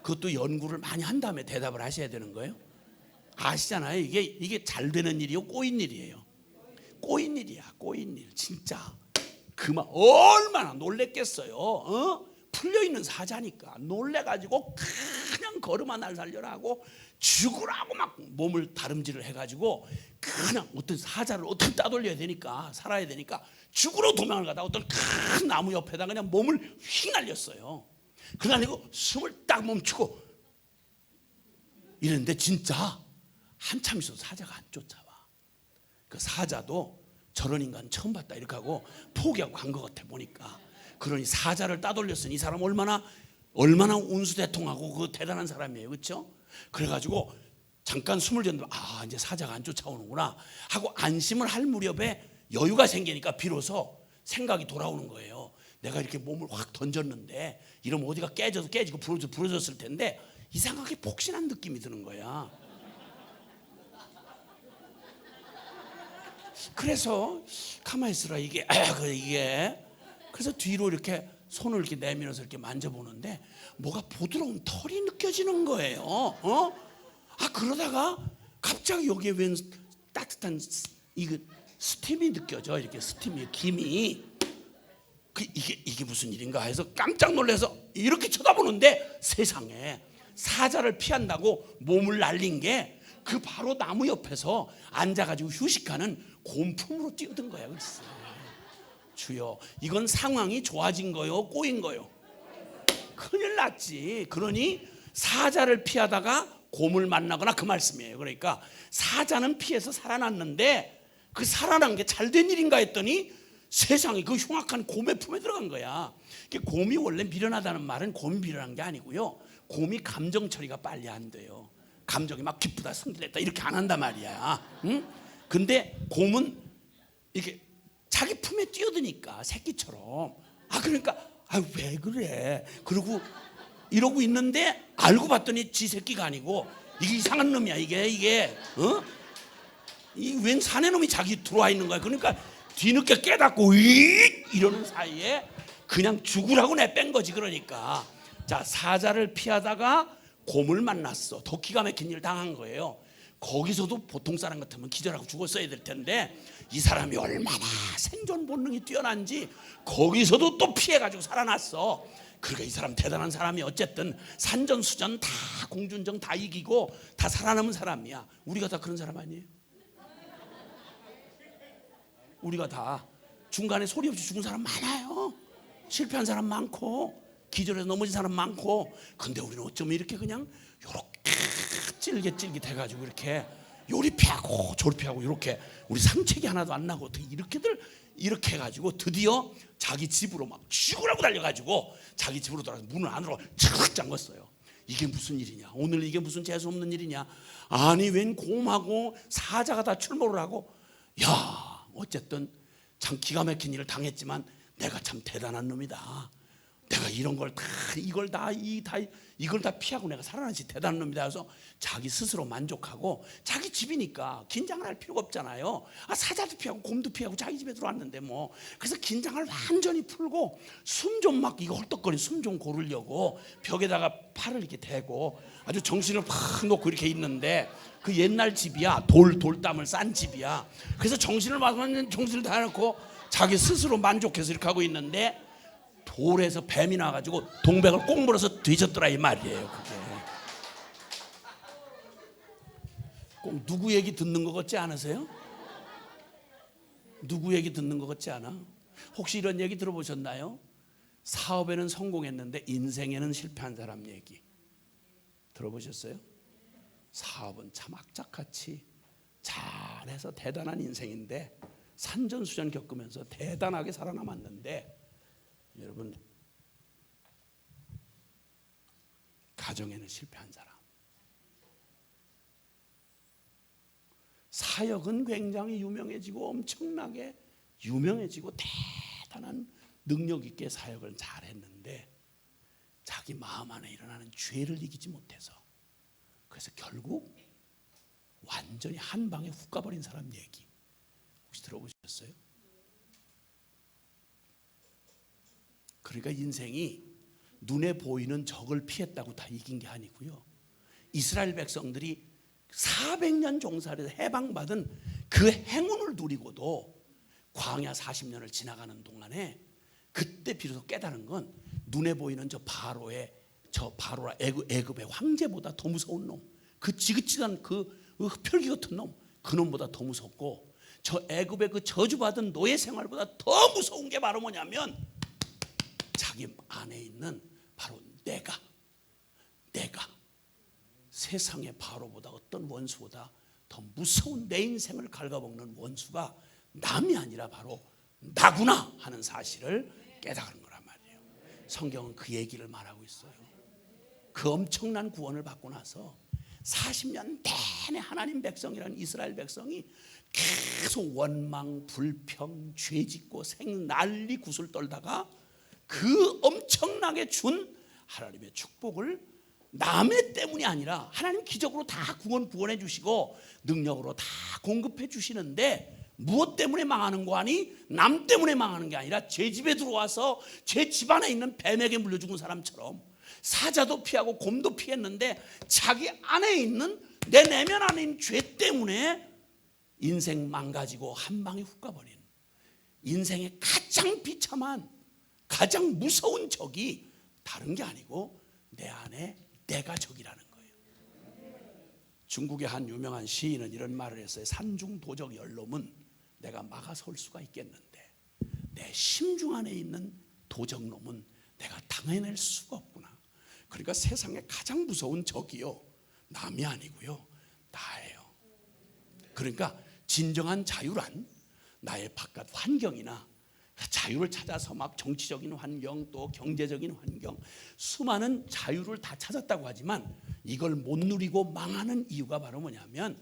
그것도 연구를 많이 한 다음에 대답을 하셔야 되는 거예요. 아시잖아요. 이게 잘 되는 일이요, 꼬인 일이에요. 꼬인 일이야, 꼬인 일. 진짜 그만 얼마나 놀랬겠어요. 풀려 있는 사자니까 놀래가지고 그냥 걸음아 날 살려라 하고 죽으라고 막 몸을 다름질을 해가지고 그냥 어떤 사자를 어떻게 따돌려야 되니까 살아야 되니까 죽으러 도망을 가다 어떤 큰 나무 옆에다 그냥 몸을 휙 날렸어요. 그래가지고 숨을 딱 멈추고 이랬는데 진짜 한참 있어도 사자가 안 쫓아와. 그 사자도 저런 인간 처음 봤다 이렇게 하고 포기하고 간 것 같아 보니까. 그러니 사자를 따돌렸으니 이 사람 얼마나 운수대통하고 그 대단한 사람이에요, 그렇죠? 그래가지고 잠깐 숨을 쉬었는데 이제 사자가 안 쫓아오는구나 하고 안심을 할 무렵에 여유가 생기니까 비로소 생각이 돌아오는 거예요. 내가 이렇게 몸을 확 던졌는데 이러면 어디가 깨지고 부러졌을 텐데 이상하게 폭신한 느낌이 드는 거야. 그래서 가만히 있으라 이게 그래서 뒤로 이렇게 손을 이렇게 내밀어서 이렇게 만져보는데 뭐가 부드러운 털이 느껴지는 거예요. 그러다가 갑자기 여기에 웬 따뜻한 스팀이 느껴져. 이렇게 스팀이 김이 이게 무슨 일인가 해서 깜짝 놀라서 이렇게 쳐다보는데 세상에 사자를 피한다고 몸을 날린 게 그 바로 나무 옆에서 앉아가지고 휴식하는 곰품으로 뛰어든 거야. 그랬어. 주여, 이건 상황이 좋아진 거요, 꼬인 거요? 큰일 났지. 그러니 사자를 피하다가 곰을 만나거나 그 말씀이에요. 그러니까 사자는 피해서 살아났는데 그 살아난 게 잘된 일인가 했더니 세상에 그 흉악한 곰의 품에 들어간 거야. 곰이 원래 미련하다는 말은 곰이 미련한 게 아니고요, 곰이 감정 처리가 빨리 안 돼요. 감정이 막 기쁘다 승질냈다 이렇게 안 한단 말이야. 응? 근데 곰은 이렇게 자기 품에 뛰어드니까 새끼처럼 그러니까 왜 그래 그러고 이러고 있는데 알고 봤더니 지 새끼가 아니고 이게 이상한 놈이야. 이게 웬 사내놈이 자기 들어와 있는 거야. 그러니까 뒤늦게 깨닫고 이러는 사이에 그냥 죽으라고 내뺀 거지. 그러니까 자, 사자를 피하다가 곰을 만났어. 더 기가 막힌 일 당한 거예요. 거기서도 보통 사람 같으면 기절하고 죽었어야 될 텐데 이 사람이 얼마나 생존 본능이 뛰어난지 거기서도 또 피해가지고 살아났어. 그러니까 이 사람 대단한 사람이 어쨌든 산전수전 다 공준정 다 이기고 다 살아남은 사람이야. 우리가 다 그런 사람 아니에요? 우리가 다 중간에 소리 없이 죽은 사람 많아요. 실패한 사람 많고 기절해서 넘어진 사람 많고. 근데 우리는 어쩌면 이렇게 그냥 요렇게 찔깃찔깃 해가지고 이렇게 요리 피하고 저리 피하고 이렇게 우리 상책이 하나도 안 나고 어떻게 이렇게 해가지고 드디어 자기 집으로 막 죽으라고 달려가지고 자기 집으로 들어가서 문을 안으로 착 잠궜어요. 이게 무슨 일이냐, 오늘 이게 무슨 재수없는 일이냐. 아니 웬 곰하고 사자가 다 출몰을 하고. 야, 어쨌든 참 기가 막힌 일을 당했지만 내가 참 대단한 놈이다. 내가 이런 걸 이걸 다 피하고 내가 살아나지 대단한 놈이다. 그래서 자기 스스로 만족하고 자기 집이니까 긴장을 할 필요가 없잖아요. 사자도 피하고 곰도 피하고 자기 집에 들어왔는데 뭐. 그래서 긴장을 완전히 풀고 숨 좀 막 이거 헐떡거리는 숨 좀 고르려고 벽에다가 팔을 이렇게 대고 아주 정신을 팍 놓고 이렇게 있는데 그 옛날 집이야. 돌담을 싼 집이야. 그래서 정신을 다 해놓고 자기 스스로 만족해서 이렇게 하고 있는데 돌에서 뱀이 나와가지고 동백을 꼭 물어서 뒤졌더라 이 말이에요. 그게 꼭 누구 얘기 듣는 것 같지 않으세요? 누구 얘기 듣는 것 같지 않아? 혹시 이런 얘기 들어보셨나요? 사업에는 성공했는데 인생에는 실패한 사람 얘기 들어보셨어요? 사업은 참 악착같이 잘해서 대단한 인생인데 산전수전 겪으면서 대단하게 살아남았는데 여러분, 가정에는 실패한 사람. 사역은 굉장히 유명해지고 엄청나게 유명해지고 대단한 능력 있게 사역을 잘했는데 자기 마음 안에 일어나는 죄를 이기지 못해서 그래서 결국 완전히 한 방에 훅 가버린 사람 얘기 혹시 들어보셨어요? 그러니까 인생이 눈에 보이는 적을 피했다고 다 이긴 게 아니고요. 이스라엘 백성들이 400년 종살이에서 해방받은 그 행운을 누리고도 광야 40년을 지나가는 동안에 그때 비로소 깨달은 건 눈에 보이는 저 바로라 애굽의 황제보다 더 무서운 놈, 그 지긋지긋한 그 흡혈귀 같은 놈, 그 놈보다 더 무섭고 저 애굽의 그 저주받은 노예 생활보다 더 무서운 게 바로 뭐냐면 자기 안에 있는 바로 내가 세상의 바로보다 어떤 원수보다 더 무서운 내 인생을 갉아먹는 원수가 남이 아니라 바로 나구나 하는 사실을 깨달은 거란 말이에요. 성경은 그 얘기를 말하고 있어요. 그 엄청난 구원을 받고 나서 40년 내내 하나님 백성이라는 이스라엘 백성이 계속 원망, 불평, 죄짓고 난리 구슬 떨다가 그 엄청나게 준 하나님의 축복을 남의 때문이 아니라 하나님 기적으로 다 구원해 주시고 능력으로 다 공급해 주시는데 무엇 때문에 망하는 거 아니? 남 때문에 망하는 게 아니라 제 집에 들어와서 제 집안에 있는 뱀에게 물려 죽은 사람처럼 사자도 피하고 곰도 피했는데 자기 안에 있는 내 내면 안에 있는 죄 때문에 인생 망가지고 한 방에 훅 가버린 인생의 가장 비참한 가장 무서운 적이 다른 게 아니고 내 안에 내가 적이라는 거예요. 중국의 한 유명한 시인은 이런 말을 했어요. 산중도적 열놈은 내가 막아설 수가 있겠는데 내 심중 안에 있는 도적놈은 내가 당해낼 수가 없구나. 그러니까 세상에 가장 무서운 적이요 남이 아니고요 나예요. 그러니까 진정한 자유란 나의 바깥 환경이나 자유를 찾아서 막 정치적인 환경 또 경제적인 환경 수많은 자유를 다 찾았다고 하지만 이걸 못 누리고 망하는 이유가 바로 뭐냐면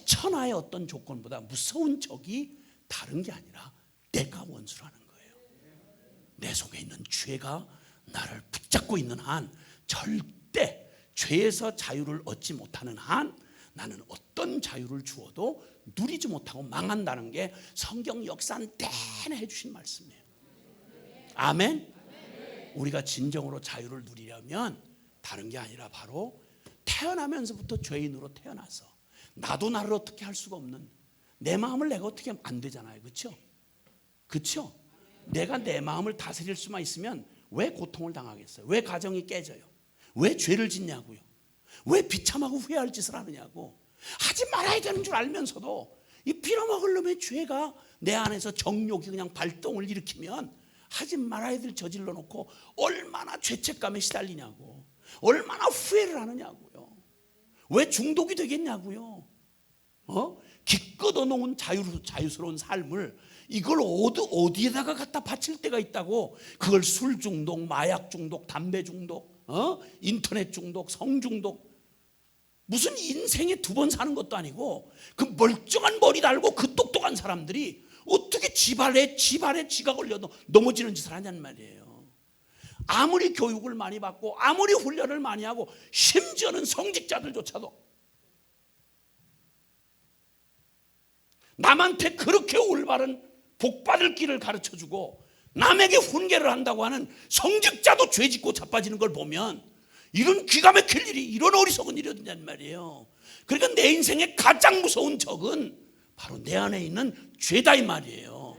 천하의 어떤 조건보다 무서운 적이 다른 게 아니라 내가 원수라는 거예요. 내 속에 있는 죄가 나를 붙잡고 있는 한 절대 죄에서 자유를 얻지 못하는 한 나는 어떤 자유를 주어도 누리지 못하고 망한다는 게 성경 역사 내내 해주신 말씀이에요. 아멘? 우리가 진정으로 자유를 누리려면 다른 게 아니라 바로 태어나면서부터 죄인으로 태어나서 나도 나를 어떻게 할 수가 없는 내 마음을 내가 어떻게 하면 안 되잖아요. 그렇죠? 내가 내 마음을 다스릴 수만 있으면 왜 고통을 당하겠어요? 왜 가정이 깨져요? 왜 죄를 짓냐고요? 왜 비참하고 후회할 짓을 하느냐고. 하지 말아야 되는 줄 알면서도 이 빌어먹을 놈의 죄가 내 안에서 정욕이 그냥 발동을 일으키면 하지 말아야 될 저질러 놓고 얼마나 죄책감에 시달리냐고. 얼마나 후회를 하느냐고요. 왜 중독이 되겠냐고요. 기껏 얻어놓은 자유스러운 삶을 이걸 어디에다가 갖다 바칠 때가 있다고. 그걸 술 중독, 마약 중독, 담배 중독, 인터넷 중독, 성 중독. 무슨 인생에 2번 사는 것도 아니고 그 멀쩡한 머리 달고 그 똑똑한 사람들이 어떻게 지발에 쥐가 걸려도 넘어지는 짓을 하냐는 말이에요. 아무리 교육을 많이 받고 아무리 훈련을 많이 하고 심지어는 성직자들조차도 남한테 그렇게 올바른 복받을 길을 가르쳐주고 남에게 훈계를 한다고 하는 성직자도 죄짓고 자빠지는 걸 보면 이런 기가 막힐 일이 이런 어리석은 일이 어디냐는 말이에요. 그러니까 내 인생의 가장 무서운 적은 바로 내 안에 있는 죄다 이 말이에요.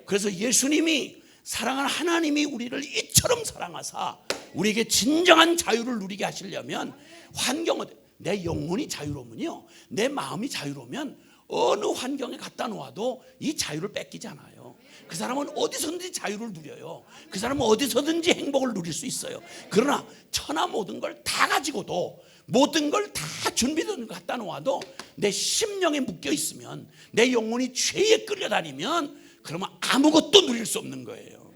그래서 예수님이 사랑하는 하나님이 우리를 이처럼 사랑하사 우리에게 진정한 자유를 누리게 하시려면 환경은 내 영혼이 자유로우면요 내 마음이 자유로우면 어느 환경에 갖다 놓아도 이 자유를 뺏기지 않아요. 그 사람은 어디서든지 자유를 누려요. 그 사람은 어디서든지 행복을 누릴 수 있어요. 그러나 천하 모든 걸 다 가지고도 모든 걸 다 준비된 걸 갖다 놓아도 내 심령에 묶여 있으면 내 영혼이 죄에 끌려다니면 그러면 아무것도 누릴 수 없는 거예요.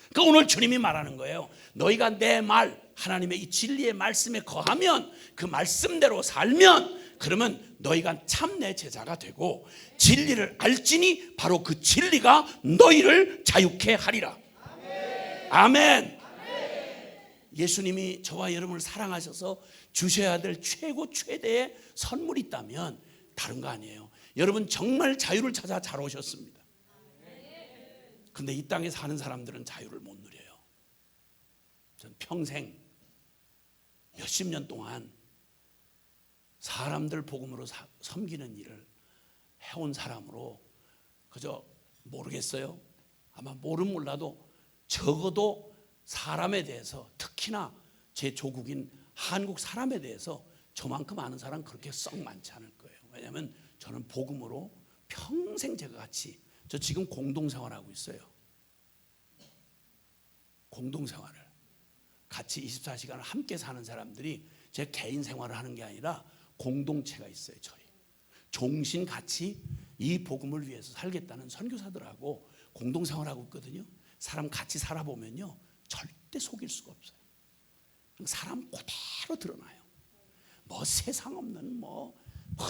그러니까 오늘 주님이 말하는 거예요. 너희가 내 말 하나님의 이 진리의 말씀에 거하면 그 말씀대로 살면 그러면 너희가 참 내 제자가 되고 진리를 알지니 바로 그 진리가 너희를 자유케 하리라. 아멘. 예수님이 저와 여러분을 사랑하셔서 주셔야 될 최대의 선물이 있다면 다른 거 아니에요. 여러분 정말 자유를 찾아 잘 오셨습니다. 근데 이 땅에 사는 사람들은 자유를 못 누려요. 전 평생 몇십 년 동안 사람들 복음으로 섬기는 일을 해온 사람으로 그저 모르겠어요. 아마 모르면 몰라도 적어도 사람에 대해서, 특히나 제 조국인 한국 사람에 대해서 저만큼 아는 사람 그렇게 썩 많지 않을 거예요. 왜냐하면 저는 복음으로 평생 제가 같이, 저 지금 공동생활하고 있어요. 공동생활을 같이 24시간을 함께 사는 사람들이 제 개인 생활을 하는 게 아니라 공동체가 있어요. 저희 종신 같이 이 복음을 위해서 살겠다는 선교사들하고 공동생활하고 있거든요. 사람 같이 살아보면요 절대 속일 수가 없어요. 사람 그대로 드러나요. 뭐 세상 없는 뭐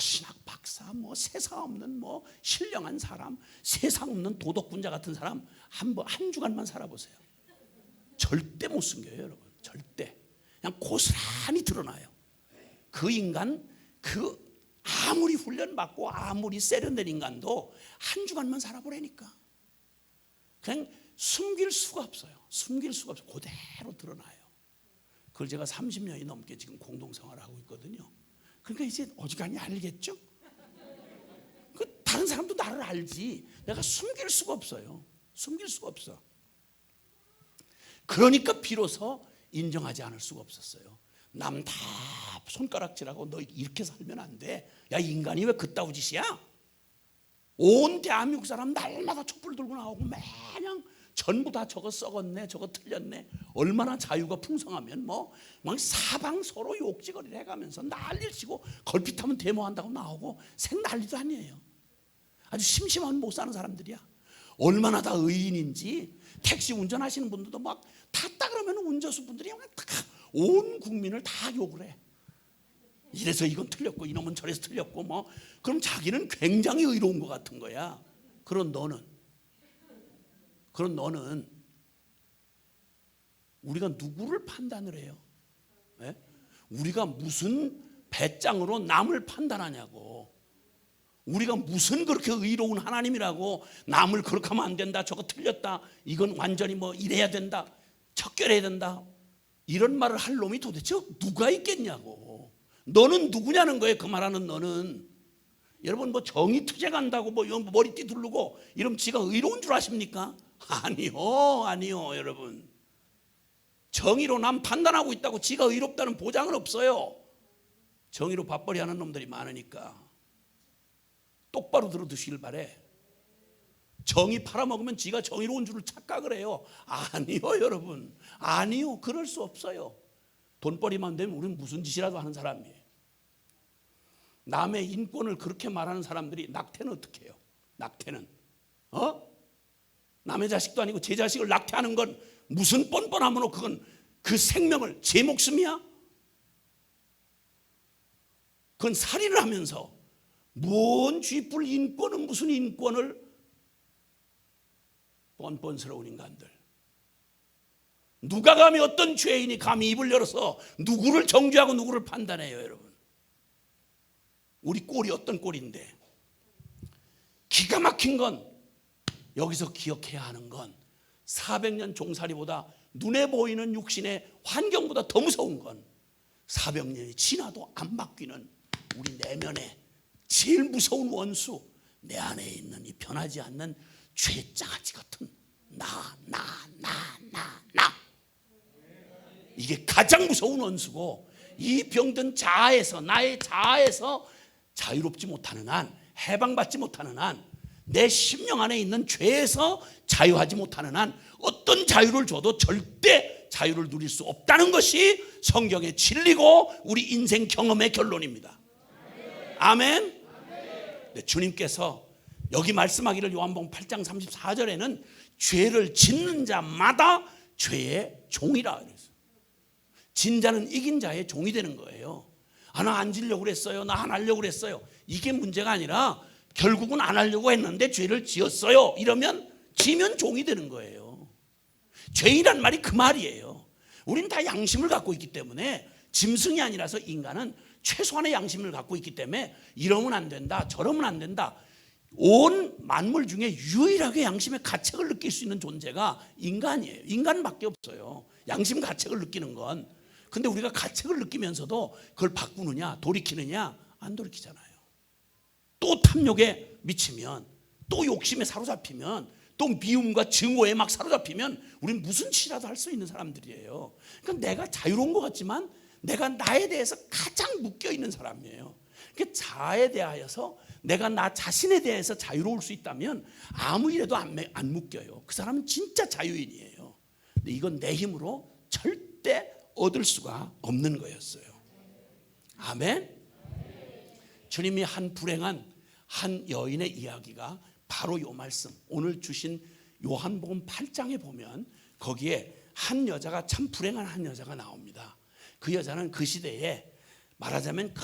신학 박사, 뭐 세상 없는 뭐 신령한 사람, 세상 없는 도덕군자 같은 사람 한 주간만 살아보세요. 절대 못 숨겨요, 여러분. 절대. 그냥 고스란히 드러나요. 그 인간, 아무리 훈련받고 아무리 세련된 인간도 한 주간만 살아보라니까. 그냥 숨길 수가 없어요. 숨길 수가 없어요. 그대로 드러나요. 그걸 제가 30년이 넘게 지금 공동생활을 하고 있거든요. 그러니까 이제 어지간히 알겠죠? 다른 사람도 나를 알지. 내가 숨길 수가 없어요. 숨길 수가 없어. 그러니까 비로소 인정하지 않을 수가 없었어요. 남 다 손가락질하고 너 이렇게 살면 안 돼. 야, 인간이 왜 그따위 짓이야? 온 대한민국 사람 날마다 촛불 들고 나오고 매냥 전부 다 저거 썩었네, 저거 틀렸네. 얼마나 자유가 풍성하면 막 사방 서로 욕지거리를 해가면서 난리를 치고 걸핏하면 데모한다고 나오고 생난리도 아니에요. 아주 심심하면 못 사는 사람들이야. 얼마나 다 의인인지. 택시 운전하시는 분들도 막 탔다 그러면 운전수 분들이 온 국민을 다 욕을 해. 이래서 이건 틀렸고 이놈은 저래서 틀렸고 그럼 자기는 굉장히 의로운 것 같은 거야. 그런 너는 우리가 누구를 판단을 해요? 네? 우리가 무슨 배짱으로 남을 판단하냐고. 우리가 무슨 그렇게 의로운 하나님이라고 남을 그렇게 하면 안 된다, 저거 틀렸다, 이건 완전히 이래야 된다, 척결해야 된다, 이런 말을 할 놈이 도대체 누가 있겠냐고. 너는 누구냐는 거예요. 그 말하는 너는. 여러분 정의 투쟁한다고 머리띠 두르고 이러면 지가 의로운 줄 아십니까? 아니요 여러분. 정의로 남 판단하고 있다고 지가 의롭다는 보장은 없어요. 정의로 밥벌이 하는 놈들이 많으니까 똑바로 들어두시길 바래. 정의 팔아먹으면 지가 정의로운 줄을 착각을 해요. 아니요 여러분, 아니요. 그럴 수 없어요. 돈벌이만 되면 우리는 무슨 짓이라도 하는 사람이에요. 남의 인권을 그렇게 말하는 사람들이 낙태는 어떻게 해요? 낙태는 남의 자식도 아니고 제 자식을 낙태하는 건 무슨 뻔뻔함으로 그건 그 생명을 제 목숨이야? 그건 살인을 하면서 뭔 쥐뿔 인권은 무슨 인권을. 뻔뻔스러운 인간들. 누가 감히 어떤 죄인이 감히 입을 열어서 누구를 정죄하고 누구를 판단해요 여러분. 우리 꼴이 어떤 꼴인데. 기가 막힌 건 여기서 기억해야 하는 건 400년 종살이보다 눈에 보이는 육신의 환경보다 더 무서운 건 400년이 지나도 안 바뀌는 우리 내면에 제일 무서운 원수, 내 안에 있는 이 변하지 않는 죄장아지 같은 나. 이게 가장 무서운 원수고, 이 병든 자아에서, 나의 자아에서 자유롭지 못하는 한, 해방받지 못하는 한, 내 심령 안에 있는 죄에서 자유하지 못하는 한 어떤 자유를 줘도 절대 자유를 누릴 수 없다는 것이 성경의 진리고 우리 인생 경험의 결론입니다. 아멘. 네, 주님께서 여기 말씀하기를 요한복음 8장 34절에는 죄를 짓는 자마다 죄의 종이라 그랬어요. 진 자는 이긴 자의 종이 되는 거예요. 나 안 지려고 그랬어요. 나 안 하려고 그랬어요. 이게 문제가 아니라 결국은 안 하려고 했는데 죄를 지었어요. 이러면 지면 종이 되는 거예요. 죄이란 말이 그 말이에요. 우리는 다 양심을 갖고 있기 때문에, 짐승이 아니라서 인간은 최소한의 양심을 갖고 있기 때문에 이러면 안 된다, 저러면 안 된다, 온 만물 중에 유일하게 양심의 가책을 느낄 수 있는 존재가 인간이에요. 인간밖에 없어요. 양심 가책을 느끼는 건. 근데 우리가 가책을 느끼면서도 그걸 바꾸느냐, 돌이키느냐, 안 돌이키잖아요. 또 탐욕에 미치면, 또 욕심에 사로잡히면, 또 미움과 증오에 막 사로잡히면 우리는 무슨 짓이라도 할 수 있는 사람들이에요. 그러니까 내가 자유로운 것 같지만 내가 나에 대해서 가장 묶여있는 사람이에요. 그러니까 자아에 대하여서 내가 나 자신에 대해서 자유로울 수 있다면 아무 일에도 안 묶여요. 그 사람은 진짜 자유인이에요. 근데 이건 내 힘으로 절대 얻을 수가 없는 거였어요. 아멘. 주님이 한 불행한 한 여인의 이야기가 바로 이 말씀, 오늘 주신 요한복음 8장에 보면 거기에 한 여자가, 참 불행한 한 여자가 나옵니다. 그 여자는 그 시대에 말하자면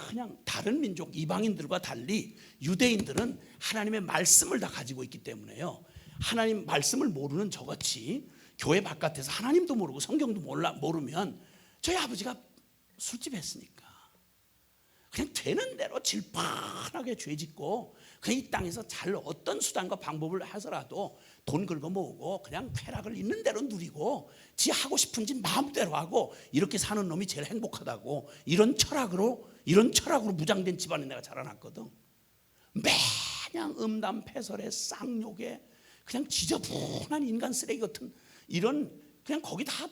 그냥 다른 민족 이방인들과 달리 유대인들은 하나님의 말씀을 다 가지고 있기 때문에요, 하나님 말씀을 모르는 저같이 교회 바깥에서 하나님도 모르고 성경도 모르면 저희 아버지가 술집 했으니까 그냥 되는 대로 질펀하게 죄짓고 그냥 이 땅에서 잘 어떤 수단과 방법을 해서라도 돈 긁어 모으고 그냥 쾌락을 있는 대로 누리고 지 하고 싶은 짓 마음대로 하고 이렇게 사는 놈이 제일 행복하다고, 이런 철학으로 무장된 집안에 내가 자라났거든. 매냥 음담패설에 쌍욕에 그냥 지저분한 인간 쓰레기 같은 이런, 그냥 거기 다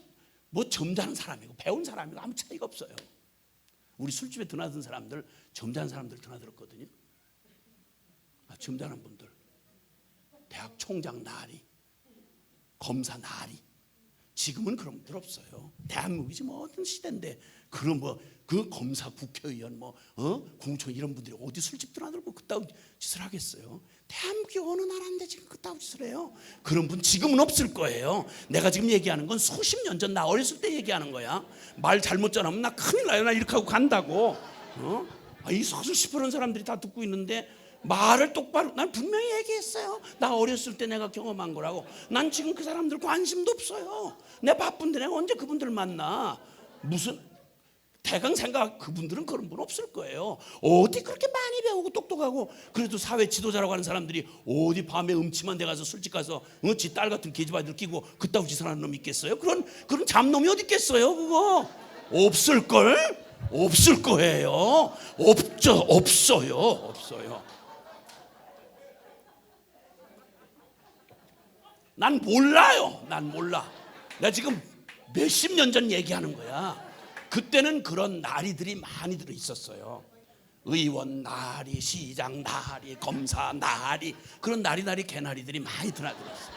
뭐 점잖은 사람이고 배운 사람이고 아무 차이가 없어요. 우리 술집에 드나든 사람들, 점잖은 사람들 드나들었거든요. 점잖은 분들, 대학 총장 나리, 검사 나리. 지금은 그런 분들 없어요. 대한민국이 지금 어떤 시대인데 그런 그 검사, 국회의원, 국무총리 이런 분들이 어디 술집 드나들고 그따위 짓을 하겠어요? 대한민국이 어느 나라인데 지금 그따위 짓을 해요? 그런 분 지금은 없을 거예요. 내가 지금 얘기하는 건 수십 년 전 나 어렸을 때 얘기하는 거야. 말 잘못 전하면 나 큰일 나요. 나 이렇게 하고 간다고. 이 수십 그런 사람들이 다 듣고 있는데 말을 똑바로, 난 분명히 얘기했어요. 나 어렸을 때 내가 경험한 거라고. 난 지금 그 사람들 관심도 없어요. 내 바쁜데 내가 언제 그분들 만나. 무슨 대강 생각, 그분들은 그런 분 없을 거예요. 어디 그렇게 많이 배우고 똑똑하고 그래도 사회 지도자라고 하는 사람들이 어디 밤에 음침한 데 가서 술집 가서 지 딸 같은 계집아이들 끼고 그따위 짓을 하는 놈이 있겠어요? 그런 잡놈이 어디 있겠어요? 그거 없을걸? 없을 거예요. 없어요. 난 몰라요. 난 몰라. 나 지금 몇십 년 전 얘기하는 거야. 그때는 그런 나리들이 많이 들어 있었어요. 의원 나리, 시장 나리, 검사 나리, 그런 나리 개나리들이 많이 드나들었어요.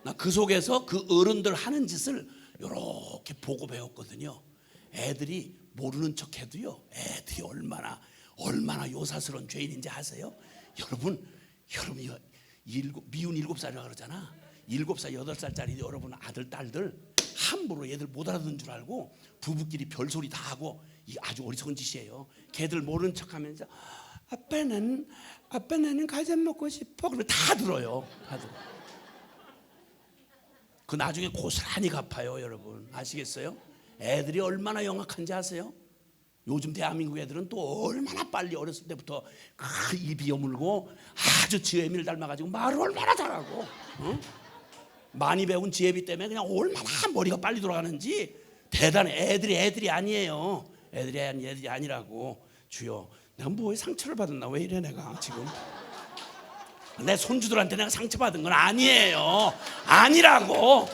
나 그 속에서 그 어른들 하는 짓을 이렇게 보고 배웠거든요. 애들이 모르는 척해도요, 애들이 얼마나 요사스러운 죄인인지 아세요? 여러분 미운 7살이라고 그러잖아. 7살, 8살짜리 여러분 아들, 딸들 함부로 얘들 못 알아듣는 줄 알고 부부끼리 별소리 다 하고, 이 아주 어리석은 짓이에요. 걔들 모르는 척하면서 아빠 나는 과자 먹고 싶어. 그러면 다 들어요. 다 들어. 그 나중에 고스란히 갚아요. 여러분 아시겠어요? 애들이 얼마나 영악한지 아세요? 요즘 대한민국 애들은 또 얼마나 빨리 어렸을 때부터 입이 여물고 아주 지혜미를 닮아가지고 말을 얼마나 잘하고, 많이 배운 지혜비 때문에 그냥 얼마나 머리가 빨리 돌아가는지 대단해. 애들이 아니에요. 애들이 아니라고. 주여, 내가 뭐에 상처를 받았나? 왜 이래 내가 지금? 내 손주들한테 내가 상처받은 건 아니에요. 아니라고.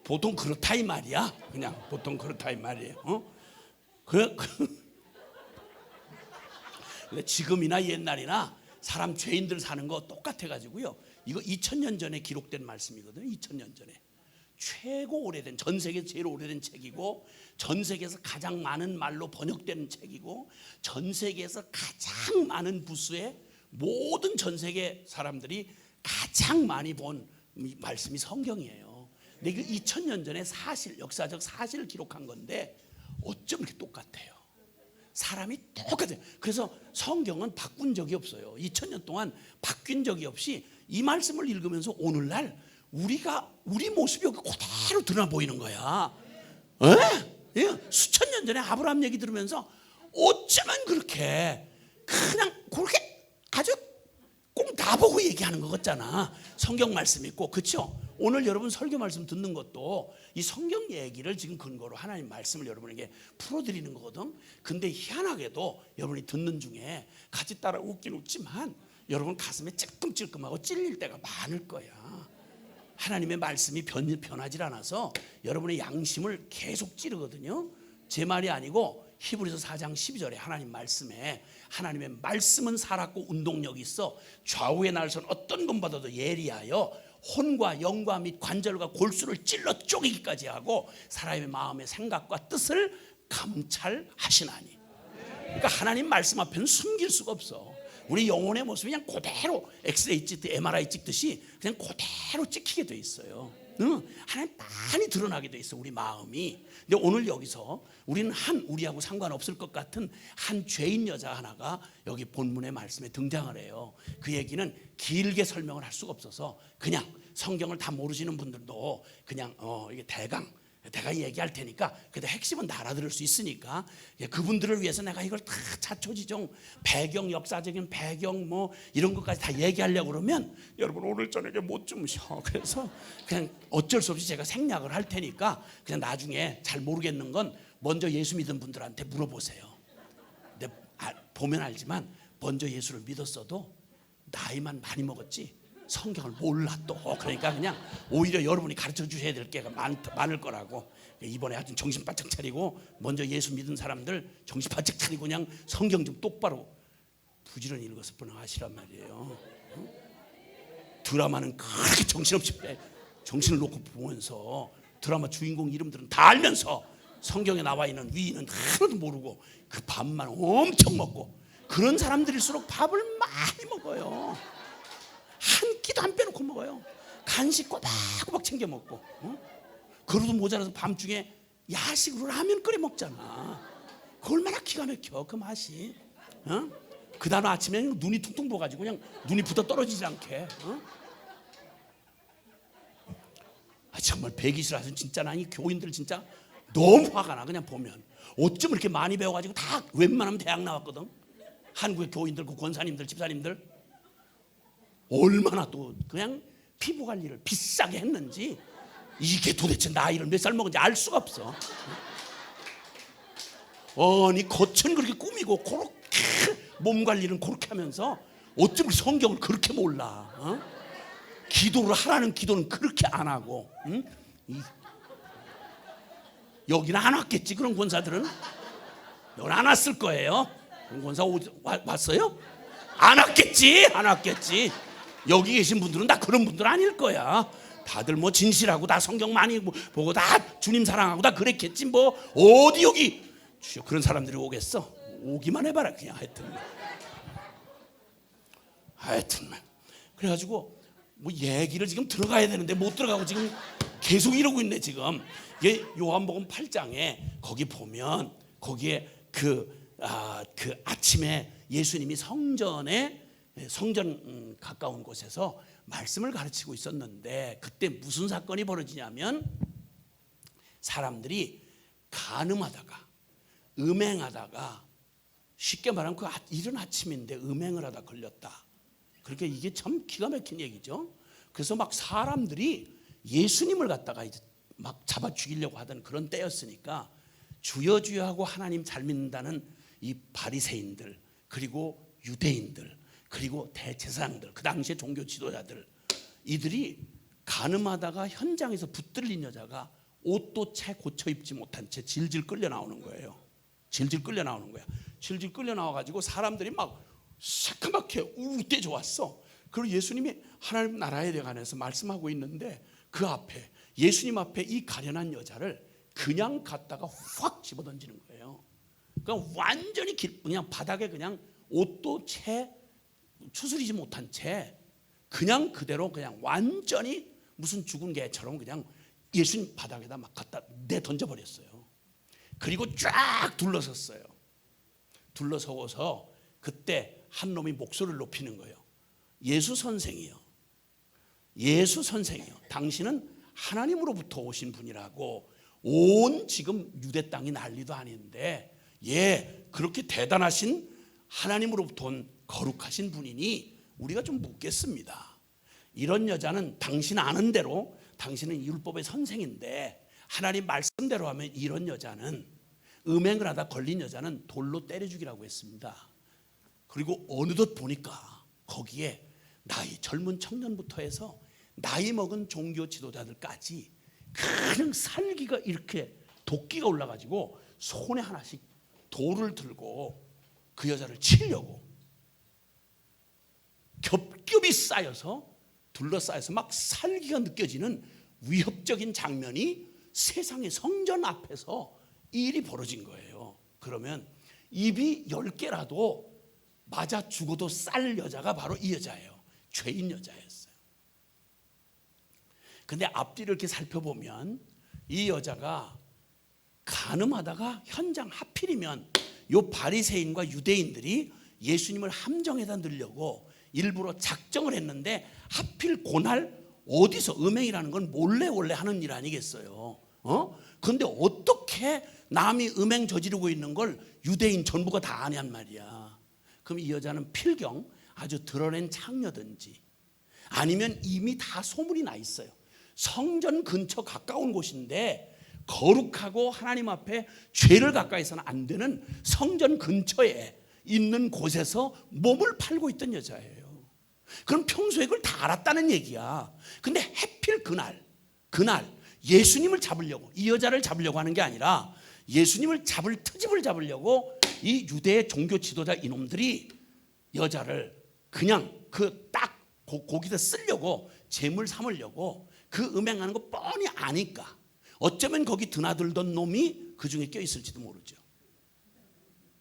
보통 그렇다 이 말이야. 그냥 보통 그렇다 이 말이에요. 근데 지금이나 옛날이나 사람 죄인들 사는 거 똑같아가지고요. 이거 2000년 전에 기록된 말씀이거든요. 2000년 전에 최고 오래된, 전 세계 제일 오래된 책이고, 전 세계에서 가장 많은 말로 번역되는 책이고, 전 세계에서 가장 많은 부수의 모든 전 세계 사람들이 가장 많이 본 말씀이 성경이에요. 근데 이거 2000년 전에 역사적 사실을 기록한 건데 어쩜 이렇게 똑같아요? 사람이 똑같아요. 그래서 성경은 바꾼 적이 없어요. 2000년 동안 바뀐 적이 없이 이 말씀을 읽으면서 오늘날 우리 모습이 여기 그대로 드러나 보이는 거야. 수천 년 전에 아브라함 얘기 들으면서 어쩌면 그렇게 그냥 그렇게 아주 꼭 나보고 얘기하는 것 같잖아. 성경 말씀 있고, 그렇죠? 오늘 여러분 설교 말씀 듣는 것도 이 성경 얘기를 지금 근거로 하나님 말씀을 여러분에게 풀어드리는 거거든. 근데 희한하게도 여러분이 듣는 중에 같이 따라 웃긴 웃지만 여러분 가슴에 찔끔찔끔하고 찔릴 때가 많을 거야. 하나님의 말씀이 변하질 않아서 여러분의 양심을 계속 찌르거든요. 제 말이 아니고 히브리서 4장 12절에 하나님 말씀에, 하나님의 말씀은 살았고 운동력이 있어 좌우의 날선 어떤 것보다도 예리하여 혼과 영과 및 관절과 골수를 찔러 쪼개기까지 하고 사람의 마음의 생각과 뜻을 감찰하시나니. 그러니까 하나님 말씀 앞에는 숨길 수가 없어. 우리 영혼의 모습이 그냥 그대로 엑스레이 찍듯 MRI 찍듯이 그냥 그대로 찍히게 돼 있어요. 하나님 많이 드러나게 돼 있어, 우리 마음이. 근데 오늘 여기서 우리는 우리하고 상관없을 것 같은 한 죄인 여자 하나가 여기 본문의 말씀에 등장을 해요. 그 얘기는 길게 설명을 할 수가 없어서 그냥 성경을 다 모르시는 분들도 그냥 이게 대강 얘기할 테니까 그래도 핵심은 다 알아들을 수 있으니까 그분들을 위해서 내가 이걸 다 자초지종 배경, 역사적인 배경 뭐 이런 것까지 다 얘기하려고 그러면 여러분 오늘 저녁에 못 주무셔. 그래서 그냥 어쩔 수 없이 제가 생략을 할 테니까 그냥 나중에 잘 모르겠는 건 먼저 예수 믿은 분들한테 물어보세요. 근데 보면 알지만 먼저 예수를 믿었어도 나이만 많이 먹었지 성경을 몰라 또. 그러니까 그냥 오히려 여러분이 가르쳐 주셔야 될 게 많을 거라고. 이번에 하여튼 정신 바짝 차리고 먼저 예수 믿은 사람들 정신 바짝 차리고 그냥 성경 좀 똑바로 부지런히 읽어서 분하시란 말이에요. 드라마는 그렇게 정신없이 정신을 놓고 보면서 드라마 주인공 이름들은 다 알면서 성경에 나와 있는 위인은 하나도 모르고 그 밥만 엄청 먹고, 그런 사람들일수록 밥을 많이 먹어요. 한 끼도 안 빼놓고 먹어요. 간식 꼬박꼬박 챙겨 먹고, 그러도 모자라서 밤중에 야식으로 라면 끓여 먹잖아. 그 얼마나 기가 막혀 그 맛이. 그 다음 아침에 눈이 퉁퉁 부어가지고 그냥 눈이 붙어 떨어지지 않게. 정말 배기 싫어서 진짜 나 이 교인들 진짜 너무 화가 나. 그냥 보면 어쩜 이렇게 많이 배워가지고 다 웬만하면 대학 나왔거든. 한국의 교인들, 그 권사님들, 집사님들 얼마나 또 그냥 피부 관리를 비싸게 했는지 이게 도대체 나이를 몇 살 먹은지 알 수가 없어. 아니 겉은 그렇게 꾸미고 그렇게 몸 관리는 그렇게 하면서 어쩜 성경을 그렇게 몰라. 기도를 하라는 기도는 그렇게 안 하고. 여기는 안 왔겠지 그런 권사들은. 여기 안 왔을 거예요. 그런 권사 왔어요? 안 왔겠지. 여기 계신 분들은 다 그런 분들 아닐 거야. 다들 뭐 진실하고 다 성경 많이 보고 다 주님 사랑하고 다 그랬겠지. 뭐 어디 여기 주여 그런 사람들이 오겠어? 오기만 해봐라 그냥. 하여튼 그래가지고 뭐 얘기를 지금 들어가야 되는데 못 들어가고 지금 계속 이러고 있네 지금. 이게 요한복음 8장에 거기 보면 거기에 그 아침에 예수님이 성전 가까운 곳에서 말씀을 가르치고 있었는데 그때 무슨 사건이 벌어지냐면 사람들이 간음하다가 음행하다가, 쉽게 말하면 그 이른 아침인데 음행을 하다 걸렸다. 그러니까 이게 참 기가 막힌 얘기죠. 그래서 막 사람들이 예수님을 갖다가 이제 막 잡아 죽이려고 하던 그런 때였으니까 주여 주여 하고 하나님 잘 믿는다는 이 바리새인들, 그리고 유대인들, 그리고 대제사장들, 그 당시에 종교 지도자들, 이들이 간음하다가 현장에서 붙들린 여자가 옷도 채 고쳐 입지 못한 채 질질 끌려 나오는 거예요. 질질 끌려 나와가지고 사람들이 막 새까맣게 우때져 왔어. 그리고 예수님이 하나님 나라에 관해서 말씀하고 있는데 그 앞에, 예수님 앞에 이 가련한 여자를 그냥 갖다가 확 집어던지는 거예요. 그러니까 완전히 그냥 바닥에 그냥 옷도 채 추스리지 못한 채 그냥 그대로 그냥 완전히 무슨 죽은 개처럼 그냥 예수님 바닥에다 막 갖다 내던져버렸어요. 그리고 쫙 둘러섰어요. 둘러서고서 그때 한 놈이 목소리를 높이는 거예요. 예수 선생이요. 당신은 하나님으로부터 오신 분이라고 온 지금 유대 땅이 난리도 아닌데 예, 그렇게 대단하신 하나님으로부터 온 거룩하신 분이니 우리가 좀 묻겠습니다. 이런 여자는 당신 아는 대로 당신은 율법의 선생인데 하나님 말씀대로 하면 이런 여자는 음행을 하다 걸린 여자는 돌로 때려 죽이라고 했습니다. 그리고 어느덧 보니까 거기에 나이 젊은 청년부터 해서 나이 먹은 종교 지도자들까지 그냥 살기가 이렇게 도끼가 올라가지고 손에 하나씩 돌을 들고 그 여자를 치려고 겹겹이 쌓여서 둘러싸여서 막 살기가 느껴지는 위협적인 장면이 세상의 성전 앞에서 이 일이 벌어진 거예요. 그러면 입이 10개라도 맞아 죽어도 쌀 여자가 바로 이 여자예요. 죄인 여자였어요. 근데 앞뒤를 이렇게 살펴보면 이 여자가 간음하다가 현장 하필이면 요 바리새인과 유대인들이 예수님을 함정에다 넣으려고 일부러 작정을 했는데 하필 그날 어디서 음행이라는 건 몰래 하는 일 아니겠어요? 그런데 어떻게 남이 음행 저지르고 있는 걸 유대인 전부가 다 아냔 말이야. 그럼 이 여자는 필경 아주 드러낸 창녀든지 아니면 이미 다 소문이 나 있어요. 성전 근처 가까운 곳인데 거룩하고 하나님 앞에 죄를 가까이서는 안 되는 성전 근처에 있는 곳에서 몸을 팔고 있던 여자예요. 그럼 평소에 그걸 다 알았다는 얘기야. 근데 하필 그날 예수님을 잡으려고, 이 여자를 잡으려고 하는 게 아니라 예수님을 잡을 트집을 잡으려고 이 유대의 종교 지도자 이놈들이 여자를 그냥 그 딱 거기다 쓰려고 재물 삼으려고 그 음행하는 거 뻔히 아니까 어쩌면 거기 드나들던 놈이 그 중에 껴있을지도 모르죠.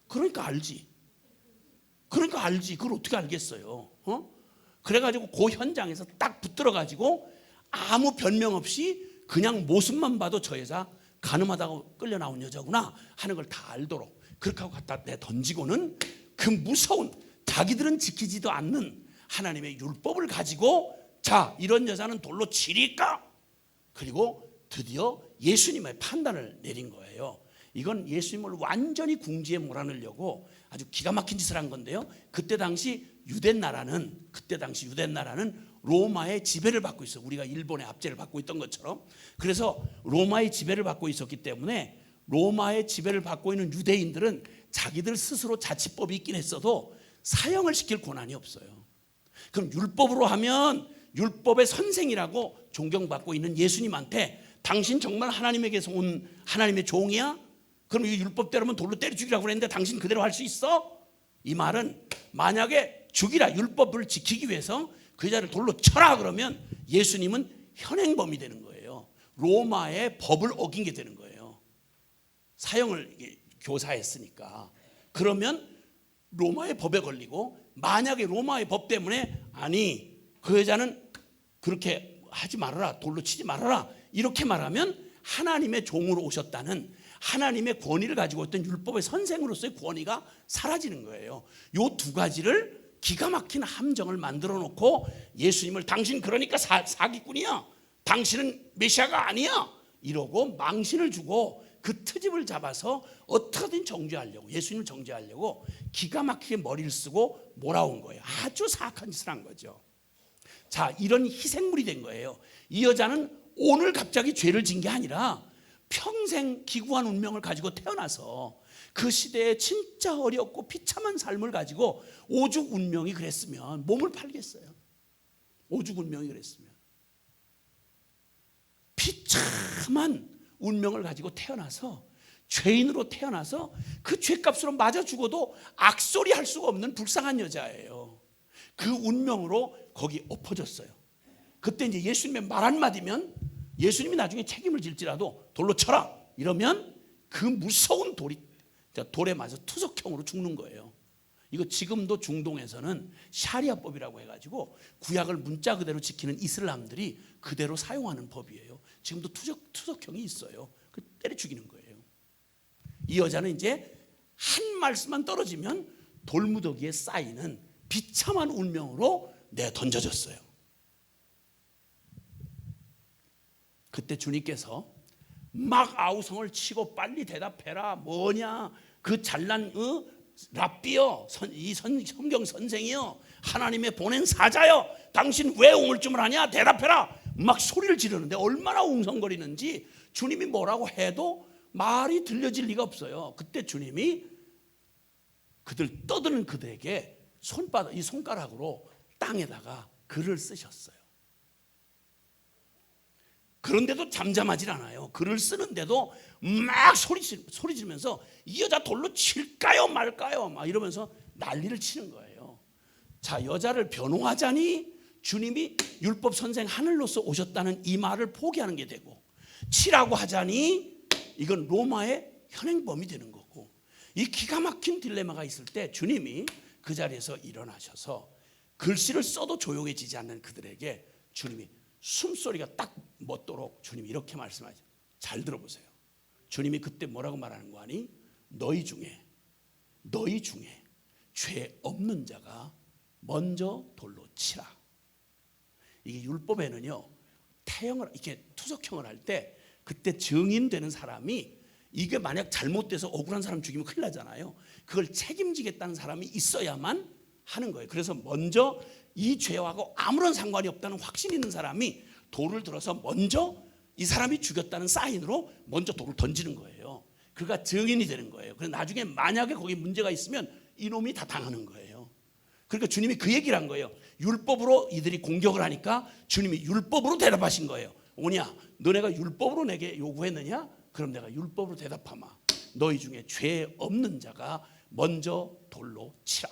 그러니까 알지. 그걸 어떻게 알겠어요? 그래가지고 그 현장에서 딱 붙들어가지고 아무 변명 없이 그냥 모습만 봐도 저 여자 간음하다가 끌려 나온 여자구나 하는 걸 다 알도록 그렇게 하고 갖다 내 던지고는 그 무서운 자기들은 지키지도 않는 하나님의 율법을 가지고 자, 이런 여자는 돌로 치리까? 그리고 드디어 예수님의 판단을 내린 거예요. 이건 예수님을 완전히 궁지에 몰아넣으려고 아주 기가 막힌 짓을 한 건데요. 그때 당시 유대 나라는 로마의 지배를 받고 있어요. 우리가 일본의 압제를 받고 있던 것처럼. 그래서 로마의 지배를 받고 있었기 때문에 로마의 지배를 받고 있는 유대인들은 자기들 스스로 자치법이 있긴 했어도 사형을 시킬 권한이 없어요. 그럼 율법으로 하면 율법의 선생이라고 존경받고 있는 예수님한테 당신 정말 하나님에게서 온 하나님의 종이야? 그럼 이 율법대로면 돌로 때려 죽이라고 그랬는데 당신 그대로 할 수 있어? 이 말은 만약에 죽이라 율법을 지키기 위해서 그 여자를 돌로 쳐라 그러면 예수님은 현행범이 되는 거예요. 로마의 법을 어긴 게 되는 거예요. 사형을 교사했으니까. 그러면 로마의 법에 걸리고 만약에 로마의 법 때문에 아니 그 여자는 그렇게 하지 말아라 돌로 치지 말아라 이렇게 말하면 하나님의 종으로 오셨다는 하나님의 권위를 가지고 있던 율법의 선생으로서의 권위가 사라지는 거예요. 이 두 가지를 기가 막힌 함정을 만들어 놓고 예수님을 당신 그러니까 사기꾼이야 당신은 메시아가 아니야 이러고 망신을 주고 그 트집을 잡아서 어떻게든 정죄하려고 예수님을 정죄하려고 기가 막히게 머리를 쓰고 몰아온 거예요. 아주 사악한 짓을 한 거죠. 자, 이런 희생물이 된 거예요. 이 여자는 오늘 갑자기 죄를 진 게 아니라 평생 기구한 운명을 가지고 태어나서 그 시대에 진짜 어렵고 비참한 삶을 가지고 오죽 운명이 그랬으면 몸을 팔겠어요. 오죽 운명이 그랬으면 비참한 운명을 가지고 태어나서 죄인으로 태어나서 그 죄값으로 맞아 죽어도 악소리 할 수가 없는 불쌍한 여자예요. 그 운명으로 거기 엎어졌어요. 그때 이제 예수님의 말 한마디면 예수님이 나중에 책임을 질지라도 돌로 쳐라 이러면 그 무서운 돌에 맞아 투석형으로 죽는 거예요. 이거 지금도 중동에서는 샤리아법이라고 해가지고 구약을 문자 그대로 지키는 이슬람들이 그대로 사용하는 법이에요. 지금도 투석형이 있어요. 그 때려 죽이는 거예요. 이 여자는 이제 한 말씀만 떨어지면 돌무더기에 쌓이는 비참한 운명으로 내던져졌어요. 그때 주님께서 막 아우성을 치고 빨리 대답해라 뭐냐 그 잘난 랍비요, 이 성경 선생이요, 하나님의 보낸 사자요, 당신 왜 우물쭈물 하냐, 대답해라, 막 소리를 지르는데 얼마나 웅성거리는지 주님이 뭐라고 해도 말이 들려질 리가 없어요. 그때 주님이 그들 떠드는 그들에게 이 손가락으로 땅에다가 글을 쓰셨어요. 그런데도 잠잠하질 않아요. 글을 쓰는데도 막 소리 지르면서 이 여자 돌로 칠까요 말까요 막 이러면서 난리를 치는 거예요. 자, 여자를 변호하자니 주님이 율법 선생 하늘로서 오셨다는 이 말을 포기하는 게 되고, 치라고 하자니 이건 로마의 현행범이 되는 거고, 이 기가 막힌 딜레마가 있을 때 주님이 그 자리에서 일어나셔서 글씨를 써도 조용해지지 않는 그들에게 주님이 숨소리가 딱 멎도록 주님이 이렇게 말씀하죠. 잘 들어보세요. 주님이 그때 뭐라고 말하는 거 아니? 너희 중에 죄 없는 자가 먼저 돌로 치라. 이게 율법에는요, 태형을 이렇게 투석형을 할 때 그때 증인되는 사람이 이게 만약 잘못돼서 억울한 사람 죽이면 큰일 나잖아요. 그걸 책임지겠다는 사람이 있어야만 하는 거예요. 그래서 먼저 이 죄하고 아무런 상관이 없다는 확신 있는 사람이 돌을 들어서 먼저 이 사람이 죽였다는 사인으로 먼저 돌을 던지는 거예요. 그가 증인이 되는 거예요. 그래서 나중에 만약에 거기 문제가 있으면 이놈이 다 당하는 거예요. 그러니까 주님이 그 얘기를 한 거예요. 율법으로 이들이 공격을 하니까 주님이 율법으로 대답하신 거예요. 오냐, 너네가 율법으로 내게 요구했느냐? 그럼 내가 율법으로 대답하마. 너희 중에 죄 없는 자가 먼저 돌로 치라.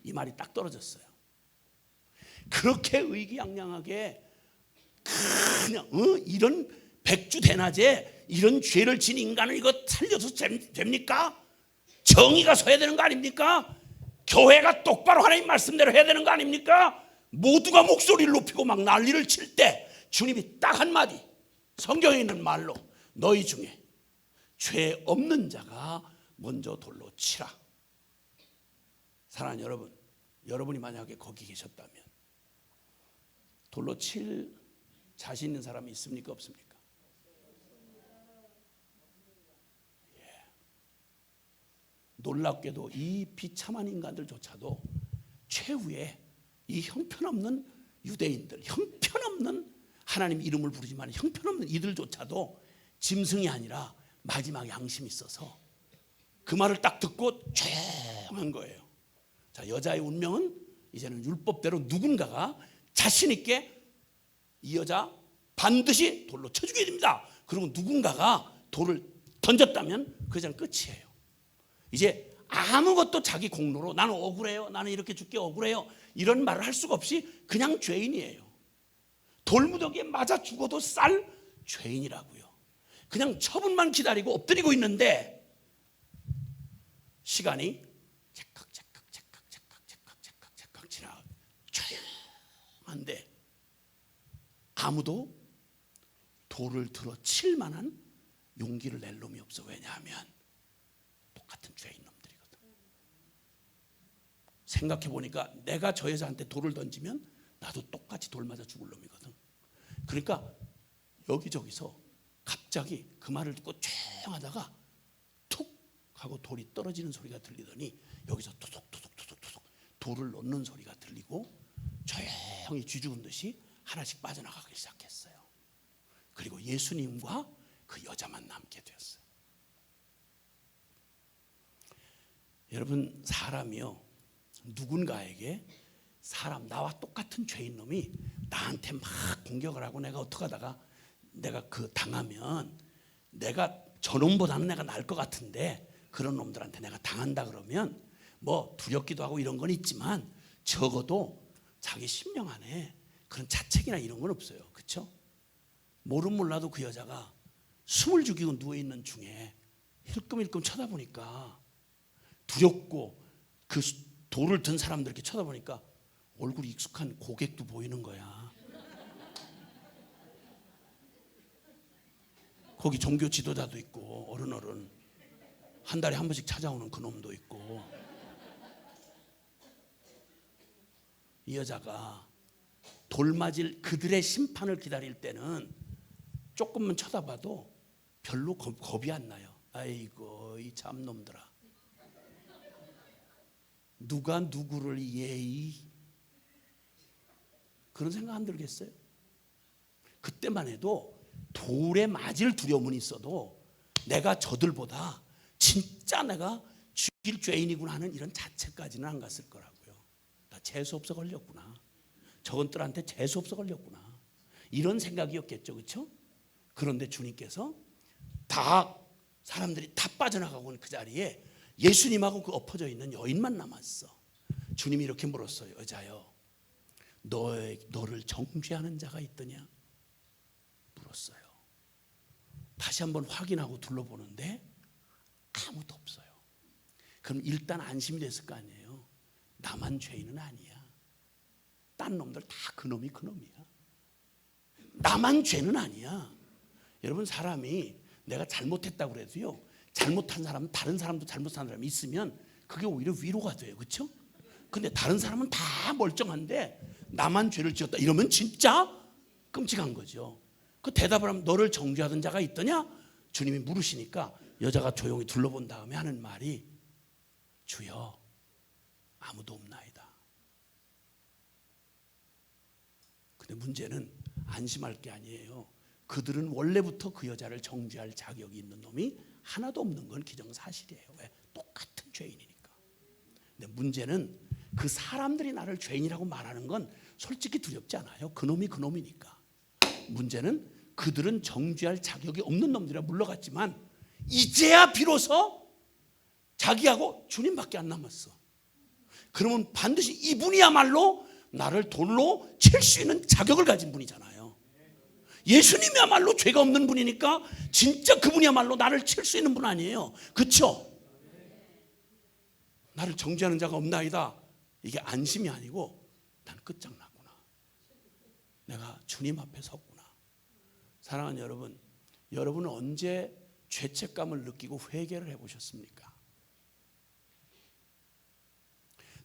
이 말이 딱 떨어졌어요. 그렇게 의기양양하게 그냥 이런 백주대낮에 이런 죄를 진 인간을 이거 살려서 됩니까? 정의가 서야 되는 거 아닙니까? 교회가 똑바로 하나님 말씀대로 해야 되는 거 아닙니까? 모두가 목소리를 높이고 막 난리를 칠 때 주님이 딱 한마디, 성경에 있는 말로 너희 중에 죄 없는 자가 먼저 돌로 치라. 사랑하는 여러분, 여러분이 만약에 거기 계셨다면 돌로 칠 자신 있는 사람이 있습니까 없습니까? 예. 놀랍게도 이 비참한 인간들조차도 최후의 이 형편없는 유대인들, 형편없는 하나님 이름을 부르지만 형편없는 이들조차도 짐승이 아니라 마지막 양심이 있어서 그 말을 딱 듣고 조용한 거예요. 자, 여자의 운명은 이제는 율법대로 누군가가 자신 있게 이 여자 반드시 돌로 쳐 죽여야 됩니다. 그리고 누군가가 돌을 던졌다면 그 여자는 끝이에요. 이제 아무것도 자기 공로로 나는 억울해요, 나는 이렇게 죽게 억울해요, 이런 말을 할 수가 없이 그냥 죄인이에요. 돌무더기에 맞아 죽어도 쌀 죄인이라고요. 그냥 처분만 기다리고 엎드리고 있는데 시간이 제깍 지나 조용한데 아무도 돌을 들어 칠 만한 용기를 낼 놈이 없어. 왜냐하면 똑같은 죄인 놈들이거든. 생각해 보니까 내가 저 여자한테 돌을 던지면 나도 똑같이 돌 맞아 죽을 놈이거든. 그러니까 여기저기서 갑자기 그 말을 듣고 조용하다가 툭 하고 돌이 떨어지는 소리가 들리더니 여기서 토독토독 돌을 놓는 소리가 들리고 조용히 쥐죽은 듯이 하나씩 빠져나가기 시작했어요. 그리고 예수님과 그 여자만 남게 되었어요. 여러분, 사람이요, 누군가에게 사람 나와 똑같은 죄인 놈이 나한테 막 공격을 하고 내가 어떻게 하다가 내가 그 당하면 내가 저놈보다는 내가 나을 것 같은데 그런 놈들한테 내가 당한다 그러면 뭐 두렵기도 하고 이런 건 있지만 적어도 자기 심령 안에 그런 자책이나 이런 건 없어요. 그렇죠? 모른 몰라도 그 여자가 숨을 죽이고 누워있는 중에 힐끔힐끔 쳐다보니까 두렵고 그 돌을 든 사람들 이렇게 쳐다보니까 얼굴이 익숙한 고객도 보이는 거야. 거기 종교 지도자도 있고 어른 한 달에 한 번씩 찾아오는 그놈도 있고. 이 여자가 돌 맞을 그들의 심판을 기다릴 때는 조금만 쳐다봐도 별로 겁이 안 나요. 아이고 이 참놈들아, 누가 누구를 예의, 그런 생각 안 들겠어요? 그때만 해도 돌에 맞을 두려움은 있어도 내가 저들보다 진짜 내가 죽일 죄인이구나 하는 이런 자체까지는 안 갔을 거라고요. 나 재수없어 걸렸구나, 저건들한테 재수없어 걸렸구나, 이런 생각이었겠죠. 그렇죠? 그런데 주님께서 다 사람들이 다 빠져나가고 그 자리에 예수님하고 그 엎어져 있는 여인만 남았어. 주님이 이렇게 물었어요. 여자여, 너를 정죄하는 자가 있더냐? 물었어요. 다시 한번 확인하고 둘러보는데 아무도 없어요. 그럼 일단 안심이 됐을 거 아니에요. 나만 죄인은 아니야. 딴 놈들 다 그놈이 그놈이야. 나만 죄는 아니야. 여러분, 사람이 내가 잘못했다고 그래도요, 잘못한 사람은 다른 사람도 잘못한 사람이 있으면 그게 오히려 위로가 돼요. 그렇죠? 근데 다른 사람은 다 멀쩡한데 나만 죄를 지었다 이러면 진짜 끔찍한 거죠. 그 대답을 하면 너를 정죄하던 자가 있더냐? 주님이 물으시니까 여자가 조용히 둘러본 다음에 하는 말이 주여 아무도 없나이다. 근데 문제는 안심할 게 아니에요. 그들은 원래부터 그 여자를 정죄할 자격이 있는 놈이 하나도 없는 건 기정사실이에요. 왜? 똑같은 죄인이니까. 근데 문제는 그 사람들이 나를 죄인이라고 말하는 건 솔직히 두렵지 않아요. 그놈이 그놈이니까. 문제는 그들은 정죄할 자격이 없는 놈들이라 물러갔지만 이제야 비로소 자기하고 주님밖에 안 남았어. 그러면 반드시 이분이야말로 나를 돌로 칠 수 있는 자격을 가진 분이잖아요. 예수님이야말로 죄가 없는 분이니까 진짜 그분이야말로 나를 칠 수 있는 분 아니에요. 그렇죠? 나를 정죄하는 자가 없나이다. 이게 안심이 아니고 난 끝장났구나. 내가 주님 앞에 섰구나. 사랑하는 여러분, 여러분은 언제 죄책감을 느끼고 회개를 해보셨습니까?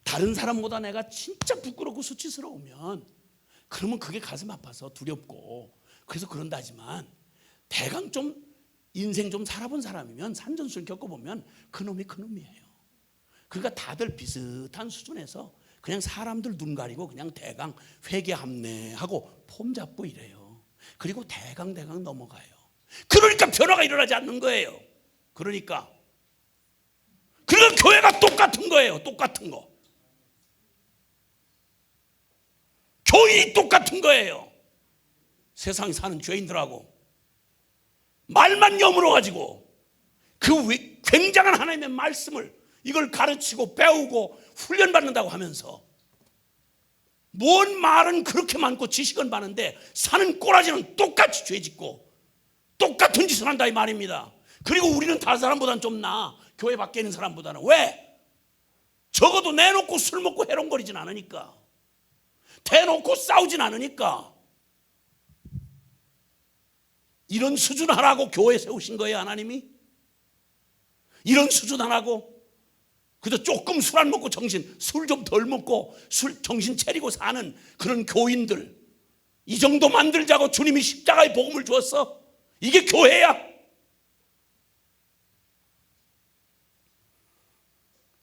다른 사람보다 내가 진짜 부끄럽고 수치스러우면 그러면 그게 가슴 아파서 두렵고 그래서 그런다지만 대강 좀 인생 좀 살아본 사람이면 산전수를 겪어보면 그놈이 그놈이에요. 그러니까 다들 비슷한 수준에서 그냥 사람들 눈 가리고 그냥 대강 회개합네하고 폼 잡고 이래요. 그리고 대강 넘어가요. 그러니까 변화가 일어나지 않는 거예요. 그러니까 교회가 똑같은 거예요. 똑같은 거. 교인이 똑같은 거예요. 세상에 사는 죄인들하고 말만 여물어가지고 그 굉장한 하나님의 말씀을 이걸 가르치고 배우고 훈련받는다고 하면서 뭔 말은 그렇게 많고 지식은 많은데 사는 꼬라지는 똑같이 죄짓고 똑같은 짓을 한다 이 말입니다. 그리고 우리는 다른 사람보다는 좀 나아. 교회 밖에 있는 사람보다는. 왜? 적어도 내놓고 술 먹고 해롱거리진 않으니까, 대놓고 싸우진 않으니까. 이런 수준 하라고 교회 세우신 거예요, 하나님이? 이런 수준 하라고? 그저 조금 술 안 먹고 술 좀 덜 먹고 정신 차리고 사는 그런 교인들, 이 정도 만들자고 주님이 십자가의 복음을 주었어? 이게 교회야?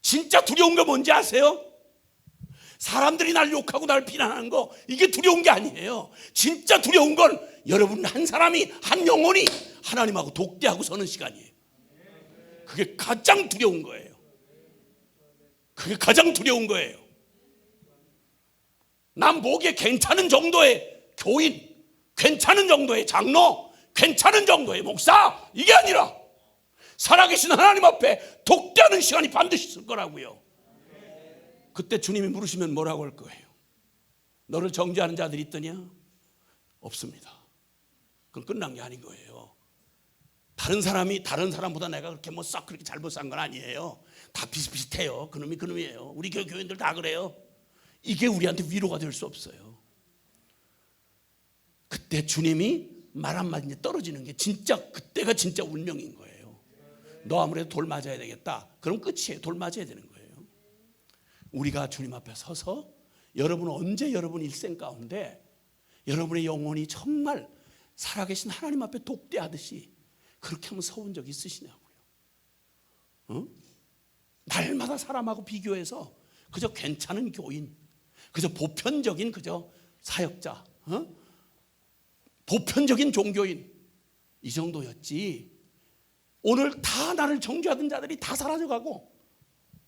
진짜 두려운 게 뭔지 아세요? 사람들이 날 욕하고 날 비난하는 거, 이게 두려운 게 아니에요. 진짜 두려운 건 여러분 한 사람이, 한 영혼이 하나님하고 독대하고 서는 시간이에요. 그게 가장 두려운 거예요. 그게 가장 두려운 거예요. 난 보기에 괜찮은 정도의 교인, 괜찮은 정도의 장로, 괜찮은 정도의 목사, 이게 아니라 살아계신 하나님 앞에 독대하는 시간이 반드시 있을 거라고요. 그때 주님이 물으시면 뭐라고 할 거예요? 너를 정죄하는 자들이 있더냐? 없습니다. 그건 끝난 게 아닌 거예요. 다른 사람이 다른 사람보다 내가 그렇게 썩 그렇게 잘못 산 건 아니에요. 다 비슷비슷해요. 그놈이 그놈이에요. 우리 교인들 다 그래요. 이게 우리한테 위로가 될 수 없어요. 그때 주님이 말 한마디 떨어지는 게 진짜, 그때가 진짜 운명인 거예요. 너 아무래도 돌 맞아야 되겠다. 그럼 끝이에요. 돌 맞아야 되는 거예요. 우리가 주님 앞에 서서 여러분은 언제 여러분 일생 가운데 여러분의 영혼이 정말 살아계신 하나님 앞에 독대하듯이 그렇게 한번 서본 적 있으시냐고요. 날마다 사람하고 비교해서 그저 괜찮은 교인, 그저 보편적인 그저 사역자, 보편적인 종교인, 이 정도였지. 오늘 다 나를 정죄하던 자들이 다 사라져가고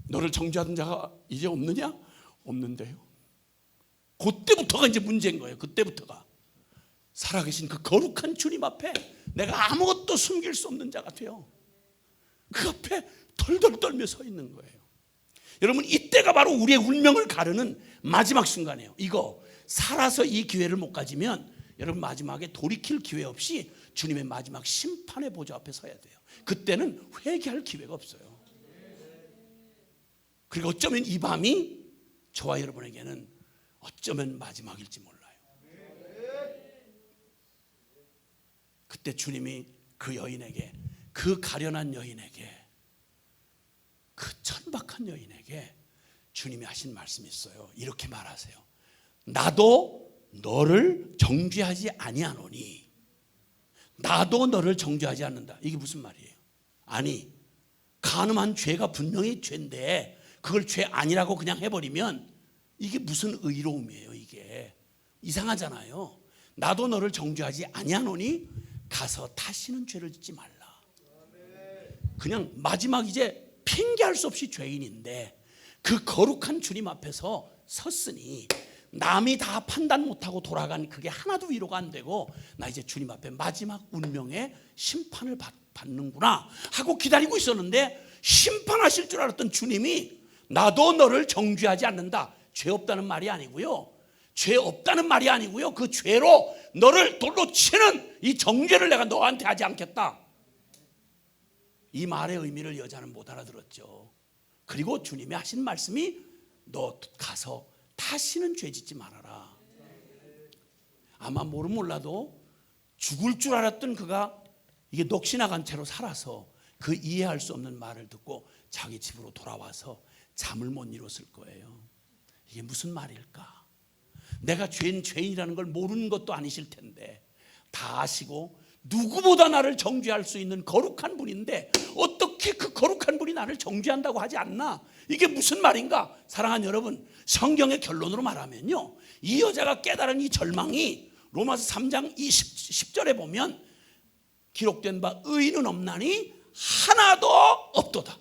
너를 정죄하던 자가 이제 없느냐? 없는데요. 그때부터가 이제 문제인 거예요. 그때부터가 살아계신 그 거룩한 주님 앞에 내가 아무것도 숨길 수 없는 자가 돼요. 그 앞에 덜덜 떨며 서 있는 거예요. 여러분, 이때가 바로 우리의 운명을 가르는 마지막 순간이에요. 이거 살아서 이 기회를 못 가지면 여러분 마지막에 돌이킬 기회 없이 주님의 마지막 심판의 보좌 앞에 서야 돼요. 그때는 회개할 기회가 없어요. 그리고 어쩌면 이 밤이 저와 여러분에게는 어쩌면 마지막일지 몰라요. 그때 주님이 그 여인에게, 그 가련한 여인에게, 그 천박한 여인에게 주님이 하신 말씀이 있어요. 이렇게 말하세요. 나도 너를 정죄하지 아니하노니. 나도 너를 정죄하지 않는다. 이게 무슨 말이에요? 아니, 간음한 죄가 분명히 죄인데 그걸 죄 아니라고 그냥 해버리면 이게 무슨 의로움이에요? 이게 이상하잖아요. 나도 너를 정죄하지 아니하노니 가서 다시는 죄를 짓지 말라. 그냥 마지막 이제 핑계할 수 없이 죄인인데 그 거룩한 주님 앞에서 섰으니 남이 다 판단 못하고 돌아간 그게 하나도 위로가 안 되고 나 이제 주님 앞에 마지막 운명의 심판을 받는구나 하고 기다리고 있었는데, 심판하실 줄 알았던 주님이 나도 너를 정죄하지 않는다. 죄 없다는 말이 아니고요, 죄 없다는 말이 아니고요, 그 죄로 너를 돌로 치는 이 정죄를 내가 너한테 하지 않겠다. 이 말의 의미를 여자는 못 알아들었죠. 그리고 주님이 하신 말씀이 너 가서 다시는 죄 짓지 말아라. 아마 몰라도 죽을 줄 알았던 그가 이게 넋이나간 채로 살아서 그 이해할 수 없는 말을 듣고 자기 집으로 돌아와서 잠을 못 이뤘을 거예요. 이게 무슨 말일까? 내가 죄인이라는 걸 모르는 것도 아니실 텐데 다 아시고 누구보다 나를 정죄할 수 있는 거룩한 분인데 어떻게 그 거룩한 분이 나를 정죄한다고 하지 않나? 이게 무슨 말인가? 사랑하는 여러분, 성경의 결론으로 말하면요, 이 여자가 깨달은 이 절망이 로마서 3장 10절에 보면 기록된 바 의인은 없나니 하나도 없도다.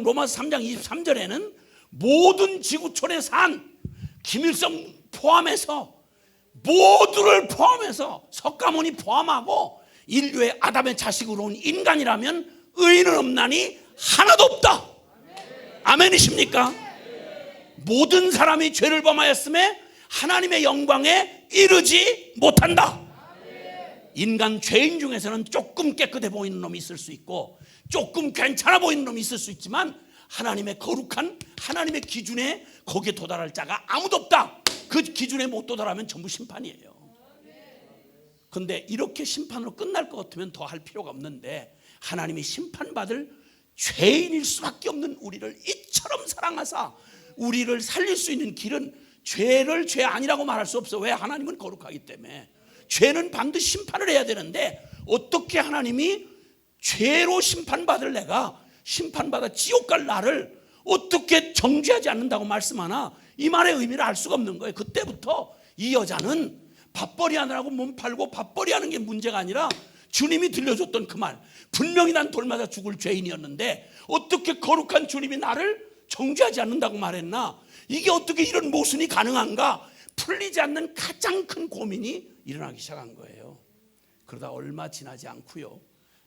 로마서 3장 23절에는 모든 지구촌에 산 김일성 포함해서 모두를 포함해서 석가모니 포함하고 인류의 아담의 자식으로 온 인간이라면 의인은 없나니 하나도 없다. 아멘이십니까? 모든 사람이 죄를 범하였음에 하나님의 영광에 이르지 못한다. 인간 죄인 중에서는 조금 깨끗해 보이는 놈이 있을 수 있고 조금 괜찮아 보이는 놈이 있을 수 있지만 하나님의 거룩한 하나님의 기준에 거기에 도달할 자가 아무도 없다. 그 기준에 못 도달하면 전부 심판이에요. 그런데 이렇게 심판으로 끝날 것 같으면 더 할 필요가 없는데 하나님이 심판받을 죄인일 수밖에 없는 우리를 이처럼 사랑하사 우리를 살릴 수 있는 길은 죄를 죄 아니라고 말할 수 없어. 왜? 하나님은 거룩하기 때문에. 죄는 반드시 심판을 해야 되는데 어떻게 하나님이 죄로 심판받을 내가, 심판받아 지옥 갈 나를 어떻게 정죄하지 않는다고 말씀하나? 이 말의 의미를 알 수가 없는 거예요. 그때부터 이 여자는 밥벌이 하느라고 몸 팔고 밥벌이 하는 게 문제가 아니라 주님이 들려줬던 그 말, 분명히 난 돌 맞아 죽을 죄인이었는데 어떻게 거룩한 주님이 나를 정죄하지 않는다고 말했나? 이게 어떻게 이런 모순이 가능한가? 풀리지 않는 가장 큰 고민이 일어나기 시작한 거예요. 그러다 얼마 지나지 않고요,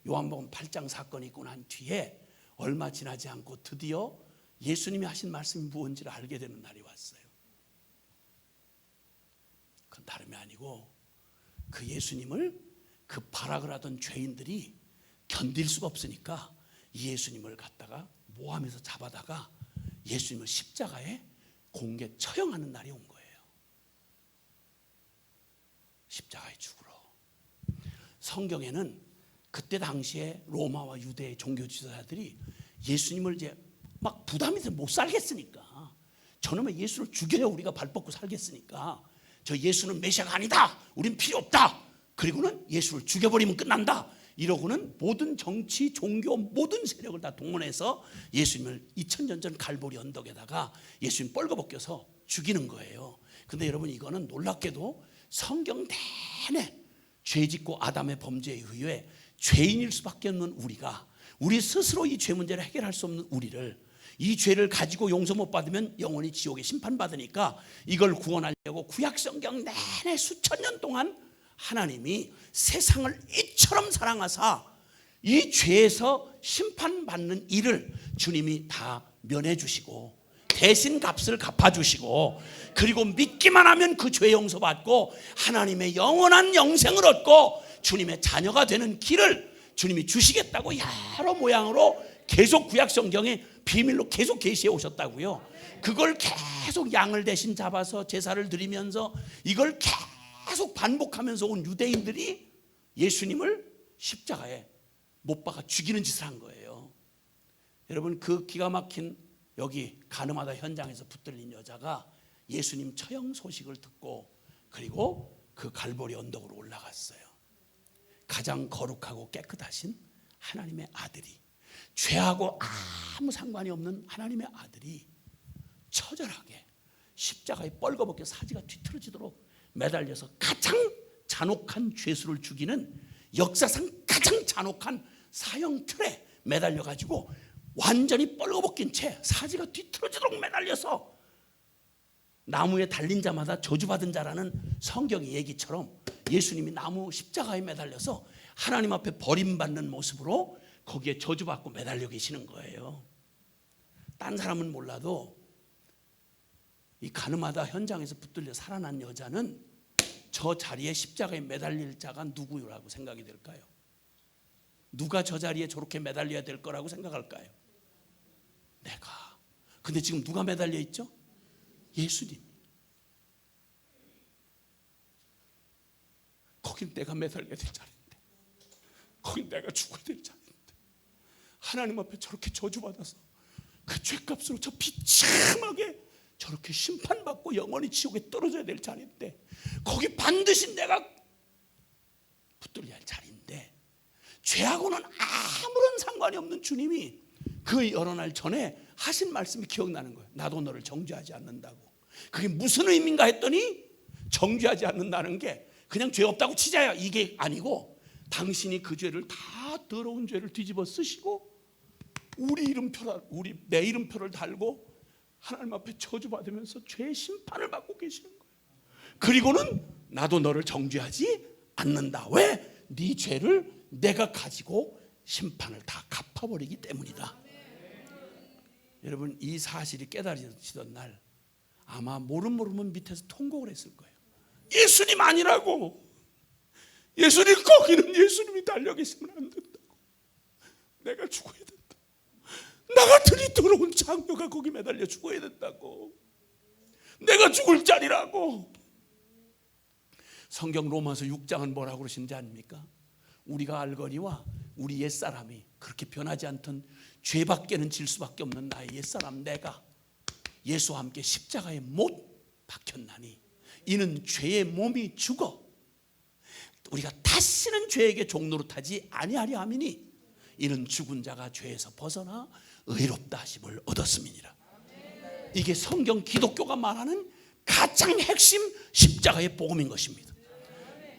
요한복음 8장 사건이 있고 난 뒤에 얼마 지나지 않고 드디어 예수님이 하신 말씀이 무엇인지를 알게 되는 날이 왔어요. 그건 다름이 아니고 그 예수님을 그 발악을 하던 죄인들이 견딜 수가 없으니까 이 예수님을 갖다가 모함해서 잡아다가 예수님을 십자가에 공개 처형하는 날이 온 거예요. 십자가에 죽으러. 성경에는 그때 당시에 로마와 유대의 종교 지도자들이 예수님을 이제 막 부담이 돼서 못 살겠으니까, 저놈의 예수를 죽여야 우리가 발 뻗고 살겠으니까 저 예수는 메시아가 아니다, 우린 필요 없다, 그리고는 예수를 죽여버리면 끝난다, 이러고는 모든 정치, 종교, 모든 세력을 다 동원해서 예수님을 2000년 전 갈보리 언덕에다가 예수님 뻘거벗겨서 죽이는 거예요. 근데 여러분, 이거는 놀랍게도 성경 내내 죄짓고 아담의 범죄에 의해 죄인일 수밖에 없는 우리가, 우리 스스로 이 죄 문제를 해결할 수 없는 우리를, 이 죄를 가지고 용서 못 받으면 영원히 지옥에 심판받으니까 이걸 구원하려고 구약 성경 내내 수천 년 동안 하나님이 세상을 이처럼 사랑하사 이 죄에서 심판받는 일을 주님이 다 면해 주시고 대신 값을 갚아주시고, 그리고 믿기만 하면 그 죄 용서받고 하나님의 영원한 영생을 얻고 주님의 자녀가 되는 길을 주님이 주시겠다고 여러 모양으로 계속 구약 성경에 비밀로 계속 계시해 오셨다고요. 그걸 계속 양을 대신 잡아서 제사를 드리면서 이걸 계속 반복하면서 온 유대인들이 예수님을 십자가에 못 박아 죽이는 짓을 한 거예요. 여러분, 그 기가 막힌 여기 가늠하다 현장에서 붙들린 여자가 예수님 처형 소식을 듣고 그리고 그 갈보리 언덕으로 올라갔어요. 가장 거룩하고 깨끗하신 하나님의 아들이, 죄하고 아무 상관이 없는 하나님의 아들이 처절하게 십자가에 뻘거벗겨 사지가 뒤틀어지도록 매달려서 가장 잔혹한 죄수를 죽이는, 역사상 가장 잔혹한 사형 틀에 매달려가지고 완전히 뻘거벗긴 채 사지가 뒤틀어지도록 매달려서 나무에 달린 자마다 저주받은 자라는 성경의 얘기처럼 예수님이 나무 십자가에 매달려서 하나님 앞에 버림받는 모습으로 거기에 저주받고 매달려 계시는 거예요. 딴 사람은 몰라도 이 가늠하다 현장에서 붙들려 살아난 여자는 저 자리에 십자가에 매달릴 자가 누구라고 생각이 될까요? 누가 저 자리에 저렇게 매달려야 될 거라고 생각할까요? 내가. 근데 지금 누가 매달려 있죠? 예수님. 거긴 내가 매달려야 될 자리인데, 거긴 내가 죽어야 될 자리인데, 하나님 앞에 저렇게 저주받아서 그 죄값으로 저 비참하게 저렇게 심판받고 영원히 지옥에 떨어져야 될 자리인데, 거기 반드시 내가 붙들려야 할 자리인데, 죄하고는 아무런 상관이 없는 주님이 그 여러 날 전에 하신 말씀이 기억나는 거예요. 나도 너를 정죄하지 않는다고. 그게 무슨 의미인가 했더니, 정죄하지 않는다는 게 그냥 죄 없다고 치자야 이게 아니고, 당신이 그 죄를 다 더러운 죄를 뒤집어 쓰시고 내 이름표를 달고 하나님 앞에 저주받으면서 죄의 심판을 받고 계시는 거예요. 그리고는 나도 너를 정죄하지 않는다. 왜? 네 죄를 내가 가지고 심판을 다 갚아버리기 때문이다. 여러분, 이 사실이 깨달아지던 날 아마 모르면 밑에서 통곡을 했을 거예요. 예수님 아니라고. 예수님, 거기는 예수님이 달려 계시면 안 된다고. 내가 죽어야 된다. 나 같은 이 더러운 장녀가 거기 매달려 죽어야 된다고. 내가 죽을 자리라고. 성경 로마서 6장은 뭐라고 그러시는지 아닙니까? 우리가 알거니와 우리 옛사람이 그렇게 변하지 않던 죄밖에는 질 수밖에 없는 나의 옛사람 내가 예수와 함께 십자가에 못 박혔나니 이는 죄의 몸이 죽어 우리가 다시는 죄에게 종노릇하지 아니하려 함이니 이는 죽은 자가 죄에서 벗어나 의롭다 하심을 얻었음이니라. 이게 성경 기독교가 말하는 가장 핵심 십자가의 복음인 것입니다.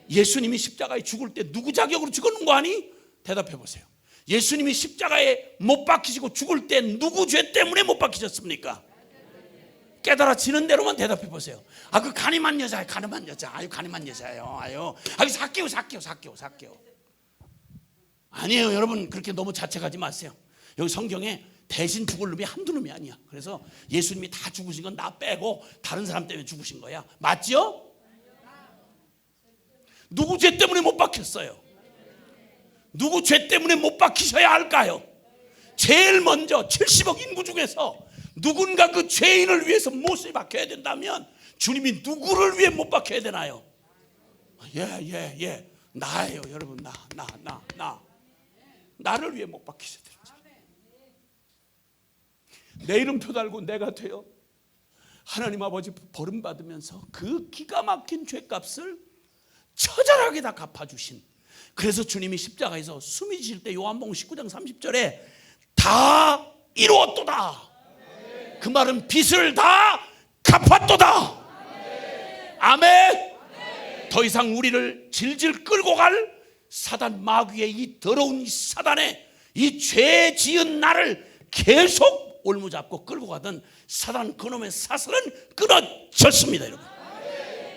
예수님이 십자가에 죽을 때 누구 자격으로 죽었는 거 아니? 대답해 보세요. 예수님이 십자가에 못 박히시고 죽을 때 누구 죄 때문에 못 박히셨습니까? 깨달아지는 대로만 대답해 보세요. 아, 그 가늠한 여자예요. 가늠한 여자. 아유, 가늠한 여자예요. 아유, 사개오. 아니에요, 여러분. 그렇게 너무 자책하지 마세요. 여기 성경에 대신 죽을 놈이 한두 놈이 아니야. 그래서 예수님이 다 죽으신 건 나 빼고 다른 사람 때문에 죽으신 거야. 맞죠? 누구 죄 때문에 못 박혔어요? 누구 죄 때문에 못 박히셔야 할까요? 제일 먼저 70억 인구 중에서 누군가 그 죄인을 위해서 못이 박혀야 된다면 주님이 누구를 위해 못 박혀야 되나요? 예. 나예요, 여러분. 나를 위해 못 박히셔야 되는 내 이름표 달고 내가 돼요. 하나님 아버지 버림받으면서 그 기가 막힌 죄값을 처절하게 다 갚아주신 그래서 주님이 십자가에서 숨이 지실 때 요한복음 19장 30절에 다 이루었도다. 그 말은 빚을 다 갚았도다. 아멘. 더 이상 우리를 질질 끌고 갈 사단 마귀의 이 더러운 이 사단의 이 죄 지은 나를 계속 올무잡고 끌고 가던 사단 그놈의 사슬은 끊어졌습니다. 여러분,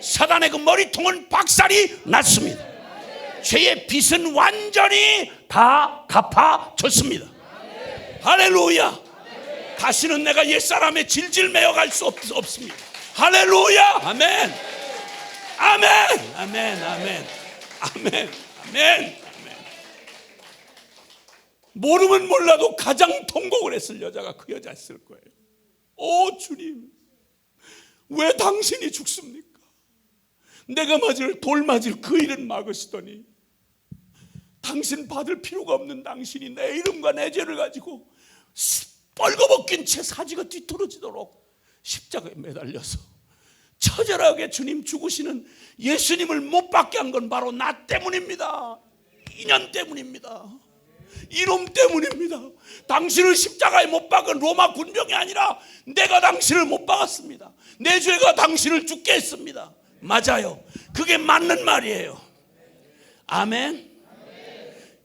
사단의 그 머리통은 박살이 났습니다. 죄의 빚은 완전히 다 갚아졌습니다. 할렐루야. 다시는 내가 옛사람의 질질 매어갈 수 없습니다. 할렐루야. 아멘. 아멘. 아멘. 아멘. 아멘. 아멘. 모르면 몰라도 가장 통곡을 했을 여자가 그 여자였을 거예요. 오 주님, 왜 당신이 죽습니까? 내가 맞을 돌 맞을 그 일은 막으시더니 당신 받을 필요가 없는 당신이 내 이름과 내 죄를 가지고 뻘거벗긴 채 사지가 뒤틀어지도록 십자가에 매달려서 처절하게 주님 죽으시는 예수님을 못 받게 한 건 바로 나 때문입니다. 인연 때문입니다. 이놈 때문입니다. 당신을 십자가에 못 박은 로마 군병이 아니라 내가 당신을 못 박았습니다. 내 죄가 당신을 죽게 했습니다. 맞아요. 그게 맞는 말이에요. 아멘.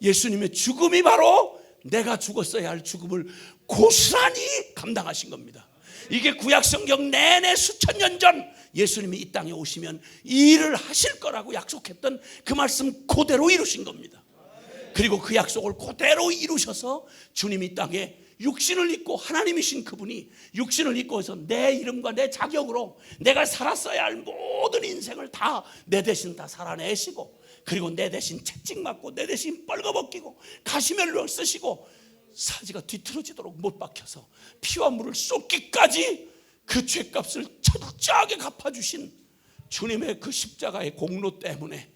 예수님의 죽음이 바로 내가 죽었어야 할 죽음을 고스란히 감당하신 겁니다. 이게 구약성경 내내 수천 년 전 예수님이 이 땅에 오시면 이 일을 하실 거라고 약속했던 그 말씀 그대로 이루신 겁니다. 그리고 그 약속을 그대로 이루셔서 주님이 이 땅에 육신을 입고 하나님이신 그분이 육신을 입고 해서 내 이름과 내 자격으로 내가 살았어야 할 모든 인생을 다 내 대신 다 살아내시고, 그리고 내 대신 채찍맞고 내 대신 뻘거벗기고 가시멜로를 쓰시고 사지가 뒤틀어지도록 못 박혀서 피와 물을 쏟기까지 그 죄값을 철저하게 갚아주신 주님의 그 십자가의 공로 때문에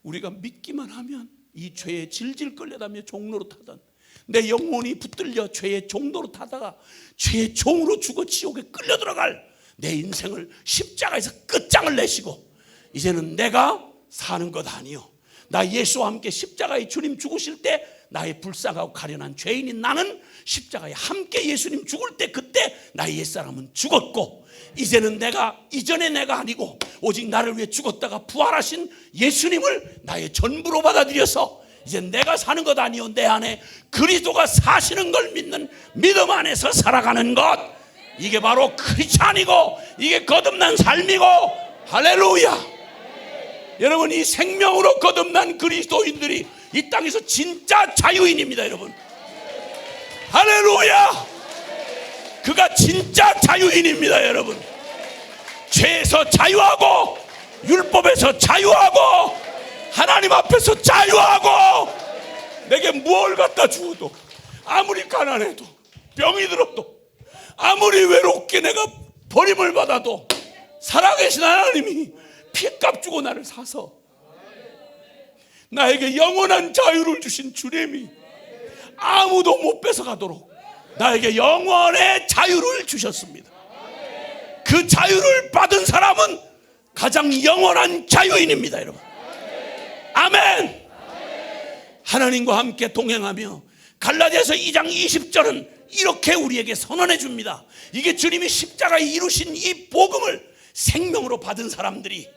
우리가 믿기만 하면 이 죄에 질질 끌려다며 종로로 타던 내 영혼이 붙들려 죄의 종로로 타다가 죄의 종으로 죽어 지옥에 끌려 들어갈 내 인생을 십자가에서 끝장을 내시고 이제는 내가 사는 것 아니요, 나 예수와 함께 십자가에 주님 죽으실 때 나의 불쌍하고 가련한 죄인인 나는 십자가에 함께 예수님 죽을 때 그때 나의 옛사람은 죽었고, 이제는 내가 이전의 내가 아니고 오직 나를 위해 죽었다가 부활하신 예수님을 나의 전부로 받아들여서 이제 내가 사는 것 아니요, 내 안에 그리스도가 사시는 걸 믿는 믿음 안에서 살아가는 것, 이게 바로 크리스찬이고 이게 거듭난 삶이고. 할렐루야. 여러분, 이 생명으로 거듭난 그리스도인들이 이 땅에서 진짜 자유인입니다. 여러분, 할렐루야. 그가 진짜 자유인입니다. 여러분, 죄에서 자유하고 율법에서 자유하고 하나님 앞에서 자유하고, 내게 무엇을 갖다 주어도 아무리 가난해도 병이 들어도 아무리 외롭게 내가 버림을 받아도 살아계신 하나님이 피값 주고 나를 사서 나에게 영원한 자유를 주신 주님이 아무도 못 뺏어가도록 나에게 영원의 자유를 주셨습니다. 그 자유를 받은 사람은 가장 영원한 자유인입니다. 여러분, 아멘. 하나님과 함께 동행하며 갈라디아서 2장 20절은 이렇게 우리에게 선언해 줍니다. 이게 주님이 십자가에 이루신 이 복음을 생명으로 받은 사람들이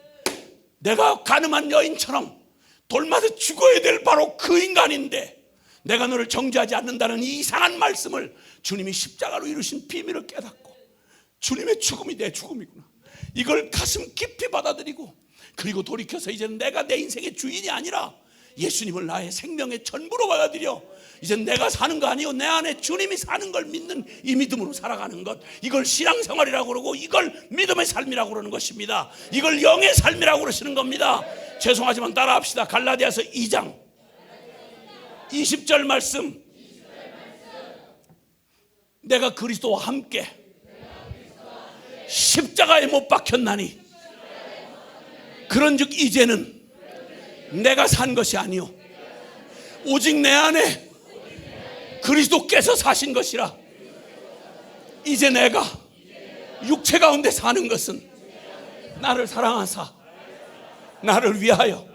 내가 가늠한 여인처럼 돌맞아 죽어야 될 바로 그 인간인데 내가 너를 정죄하지 않는다는 이 이상한 말씀을 주님이 십자가로 이루신 비밀을 깨닫고 주님의 죽음이 내 죽음이구나, 이걸 가슴 깊이 받아들이고, 그리고 돌이켜서 이제는 내가 내 인생의 주인이 아니라 예수님을 나의 생명의 전부로 받아들여 이제 내가 사는 거 아니요, 내 안에 주님이 사는 걸 믿는 이 믿음으로 살아가는 것, 이걸 신앙생활이라고 그러고 이걸 믿음의 삶이라고 그러는 것입니다. 이걸 영의 삶이라고 그러시는 겁니다. 죄송하지만 따라합시다. 갈라디아서 2장 20절 말씀. 내가 그리스도와 함께 십자가에 못 박혔나니 그런즉 이제는 내가 산 것이 아니요 오직 내 안에 그리스도께서 사신 것이라. 이제 내가 육체 가운데 사는 것은 나를 사랑하사 나를 위하여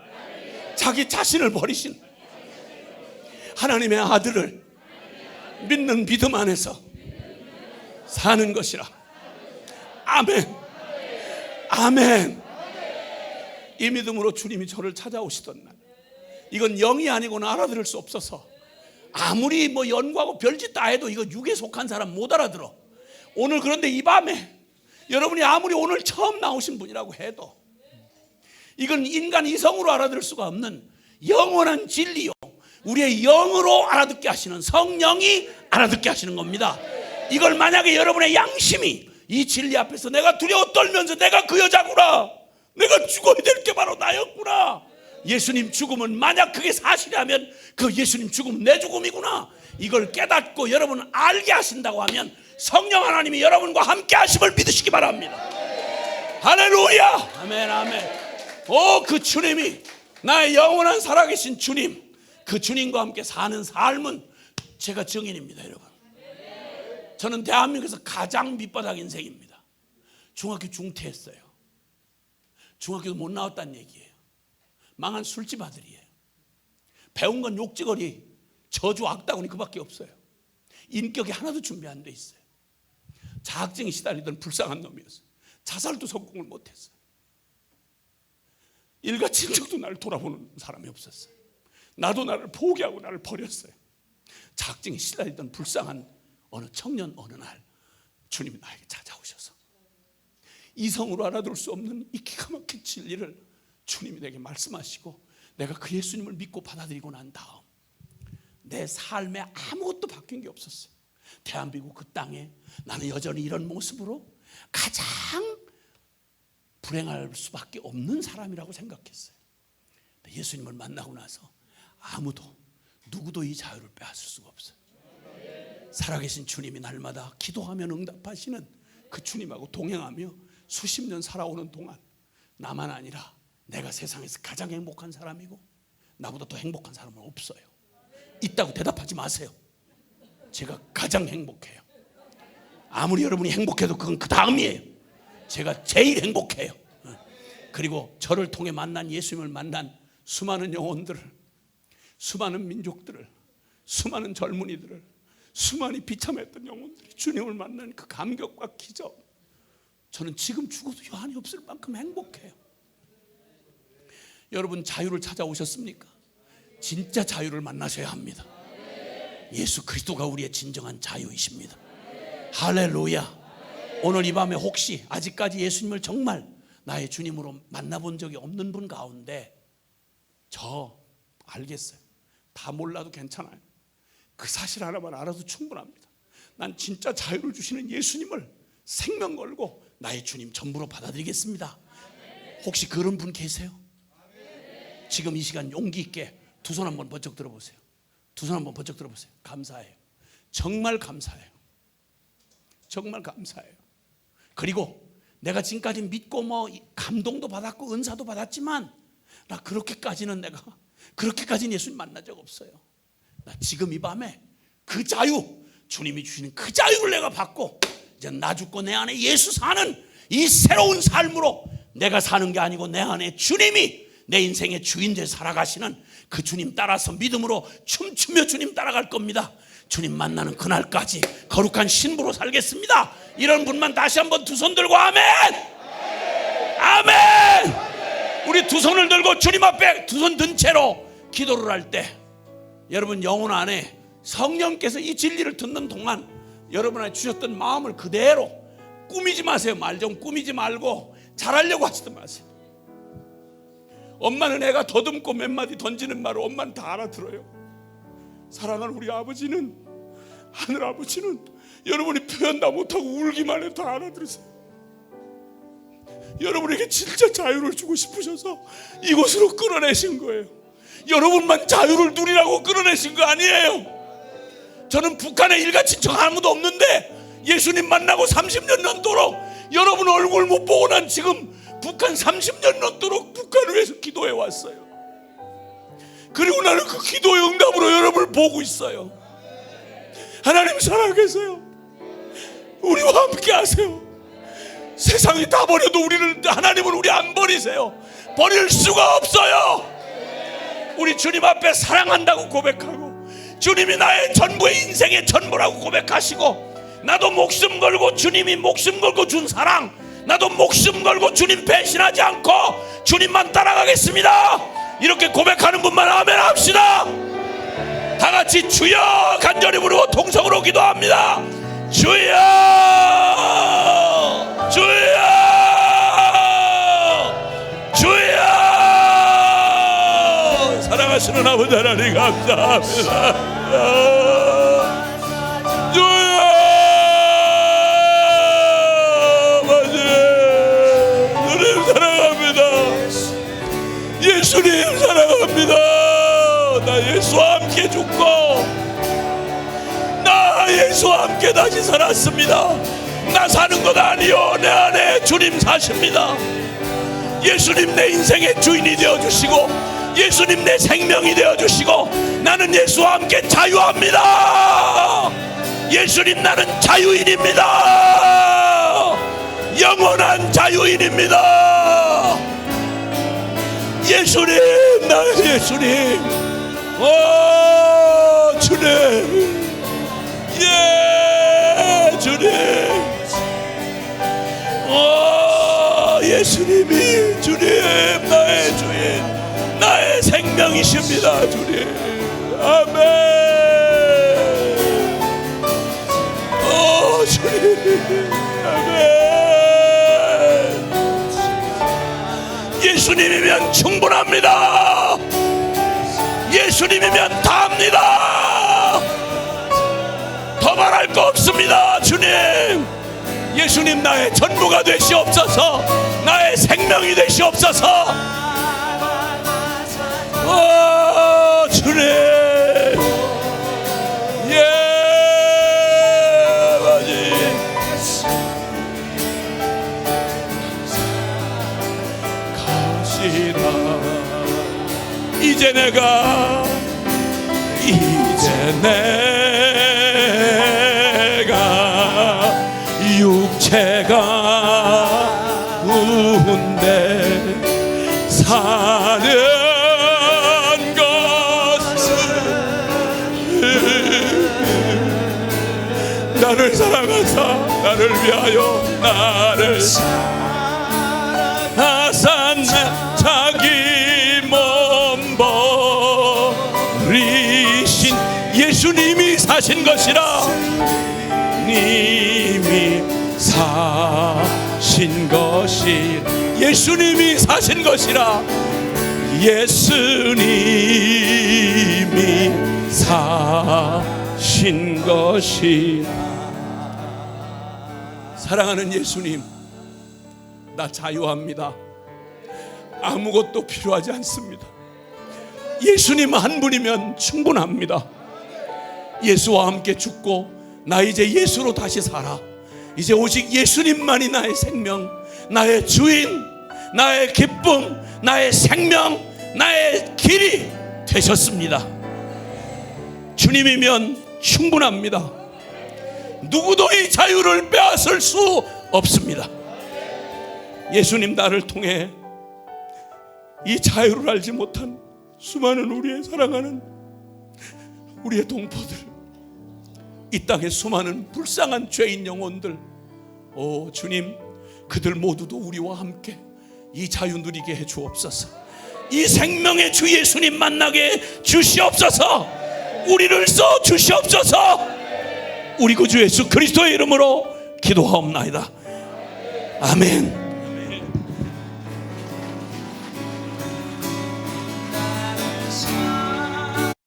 자기 자신을 버리신 하나님의 아들을 믿는 믿음 안에서 사는 것이라. 아멘. 아멘. 이 믿음으로 주님이 저를 찾아오시던 날, 이건 영이 아니고는 알아들을 수 없어서 아무리 뭐 연구하고 별짓 다 해도 이거 육에 속한 사람 못 알아들어. 오늘 그런데 이 밤에 여러분이 아무리 오늘 처음 나오신 분이라고 해도 이건 인간 이성으로 알아들을 수가 없는 영원한 진리요, 우리의 영으로 알아듣게 하시는 성령이 알아듣게 하시는 겁니다. 이걸 만약에 여러분의 양심이 이 진리 앞에서 내가 두려워 떨면서 내가 그 여자구나, 내가 죽어야 될 게 바로 나였구나, 예수님 죽음은 만약 그게 사실이라면 그 예수님 죽음은 내 죽음이구나, 이걸 깨닫고 여러분 알게 하신다고 하면 성령 하나님이 여러분과 함께 하심을 믿으시기 바랍니다. 할렐루야. 아멘. 아멘. 그 주님이 나의 영원한 살아계신 주님, 그 주님과 함께 사는 삶은 제가 증인입니다. 여러분, 저는 대한민국에서 가장 밑바닥 인생입니다. 중학교 중퇴했어요. 중학교도 못 나왔다는 얘기예요. 망한 술집 아들이에요. 배운 건 욕지거리, 저주, 악다구니 그밖에 없어요. 인격이 하나도 준비 안 돼 있어요. 자학증에 시달리던 불쌍한 놈이었어요. 자살도 성공을 못했어요. 일가 친척도 나를 돌아보는 사람이 없었어요. 나도 나를 포기하고 나를 버렸어요. 자학증에 시달리던 불쌍한 어느 청년, 어느 날 주님이 나에게 찾아오셔서 이성으로 알아들을 수 없는 이 기가 막힌 진리를 주님이 내게 말씀하시고, 내가 그 예수님을 믿고 받아들이고 난 다음 내 삶에 아무것도 바뀐 게 없었어요. 대한민국 그 땅에 나는 여전히 이런 모습으로 가장 불행할 수밖에 없는 사람이라고 생각했어요. 예수님을 만나고 나서 아무도 누구도 이 자유를 빼앗을 수가 없어요. 살아계신 주님이 날마다 기도하면 응답하시는 그 주님하고 동행하며 수십 년 살아오는 동안 나만 아니라 내가 세상에서 가장 행복한 사람이고 나보다 더 행복한 사람은 없어요. 있다고 대답하지 마세요. 제가 가장 행복해요. 아무리 여러분이 행복해도 그건 그 다음이에요. 제가 제일 행복해요. 그리고 저를 통해 만난 예수님을 만난 수많은 영혼들을, 수많은 민족들을, 수많은 젊은이들을, 수많이 비참했던 영혼들이 주님을 만난 그 감격과 기적, 저는 지금 죽어도 여한이 없을 만큼 행복해요. 여러분 자유를 찾아오셨습니까? 진짜 자유를 만나셔야 합니다. 예수 그리스도가 우리의 진정한 자유이십니다. 할렐루야. 오늘 이 밤에 혹시 아직까지 예수님을 정말 나의 주님으로 만나본 적이 없는 분 가운데, 저 알겠어요. 다 몰라도 괜찮아요. 그 사실 하나만 알아도 충분합니다. 난 진짜 자유를 주시는 예수님을 생명 걸고 나의 주님 전부로 받아들이겠습니다. 혹시 그런 분 계세요? 지금 이 시간 용기 있게 두 손 한번 번쩍 들어보세요. 두 손 한번 번쩍 들어보세요. 감사해요. 정말 감사해요. 정말 감사해요. 그리고 내가 지금까지 믿고 뭐 감동도 받았고 은사도 받았지만 나 그렇게까지는 예수님 만난 적 없어요. 나 지금 이 밤에 그 자유, 주님이 주시는 그 자유를 내가 받고 이제 나 죽고 내 안에 예수 사는 이 새로운 삶으로 내가 사는 게 아니고 내 안에 주님이 내 인생의 주인 돼 살아가시는 그 주님 따라서 믿음으로 춤추며 주님 따라갈 겁니다. 주님 만나는 그날까지 거룩한 신부로 살겠습니다. 이런 분만 다시 한번 두 손 들고 아멘! 아멘! 우리 두 손을 들고 주님 앞에 두 손 든 채로 기도를 할 때 여러분 영혼 안에 성령께서 이 진리를 듣는 동안 여러분한테 주셨던 마음을 그대로 꾸미지 마세요. 말 좀 꾸미지 말고 잘하려고 하지도 마세요. 엄마는 애가 더듬고 몇 마디 던지는 말을 엄마는 다 알아들어요. 사랑하는 우리 아버지는, 하늘 아버지는 여러분이 표현 다 못하고 울기만 해도 다 알아들으세요. 여러분에게 진짜 자유를 주고 싶으셔서 이곳으로 끌어내신 거예요. 여러분만 자유를 누리라고 끌어내신 거 아니에요. 저는 북한에 일가 친척 아무도 없는데 예수님 만나고 30년 넘도록 여러분 얼굴 못 보고 난 지금 북한 30년 넘도록 북한을 위해서 기도해 왔어요. 그리고 나는 그 기도의 응답으로 여러분을 보고 있어요. 하나님 살아계세요. 우리와 함께 하세요. 세상이 다 버려도 하나님은 우리 안 버리세요. 버릴 수가 없어요. 우리 주님 앞에 사랑한다고 고백하고, 주님이 나의 전부의 인생의 전부라고 고백하시고, 나도 목숨 걸고 주님이 목숨 걸고 준 사랑, 나도 목숨 걸고 주님 배신하지 않고 주님만 따라가겠습니다, 이렇게 고백하는 분만 아멘 합시다. 다 같이 주여 간절히 부르고 통성으로 기도합니다. 주여, 주여, 주여. 사랑하시는 아버지 하나님 감사합니다. 주여, 주님 사랑합니다. 예수님 사랑합니다. 나 예수와 함께 죽고 나 예수와 함께 다시 살았습니다. 나 사는 것 아니요, 내 안에 주님 사십니다. 예수님 내 인생의 주인이 되어주시고, 예수님 내 생명이 되어주시고, 나는 예수와 함께 자유합니다. 예수님, 나는 자유인입니다. 영원한 자유인입니다. 예수님, 나의 예수님, 오 주님, 예 주님, 오 예수님이 주님, 나의 주인, 나의 생명이십니다. 주님, 아멘. 오 주님, 아멘. 예수님이면 충분합니다. 예수님이면 다합니다. 더 말할 거 없습니다. 주님, 예수님 나의 전부가 되시옵소서, 나의 생명이 되시옵소서. 오 주님, 예 아버지, 가시나 이제 내가 육체가 운데 사는 것은 나를 사랑하사 나를 위하여 나를 사랑 자기 몸 버리신 예수님이 사신 것이라, 님이 사신 것이, 예수님이 사신 것이라, 예수님이 사신 것이라. 사랑하는 예수님, 나 자유합니다. 아무것도 필요하지 않습니다. 예수님 한 분이면 충분합니다. 예수와 함께 죽고 나 이제 예수로 다시 살아. 이제 오직 예수님만이 나의 생명, 나의 주인, 나의 기쁨, 나의 생명, 나의 길이 되셨습니다. 주님이면 충분합니다. 누구도 이 자유를 빼앗을 수 없습니다. 예수님, 나를 통해 이 자유를 알지 못한 수많은 우리의 사랑하는 우리의 동포들, 이 땅의 수많은 불쌍한 죄인 영혼들, 오 주님, 그들 모두도 우리와 함께 이 자유 누리게 해 주옵소서. 이 생명의 주 예수님 만나게 주시옵소서. 우리를 써 주시옵소서. 우리 구주 예수 그리스도의 이름으로 기도하옵나이다. 아멘.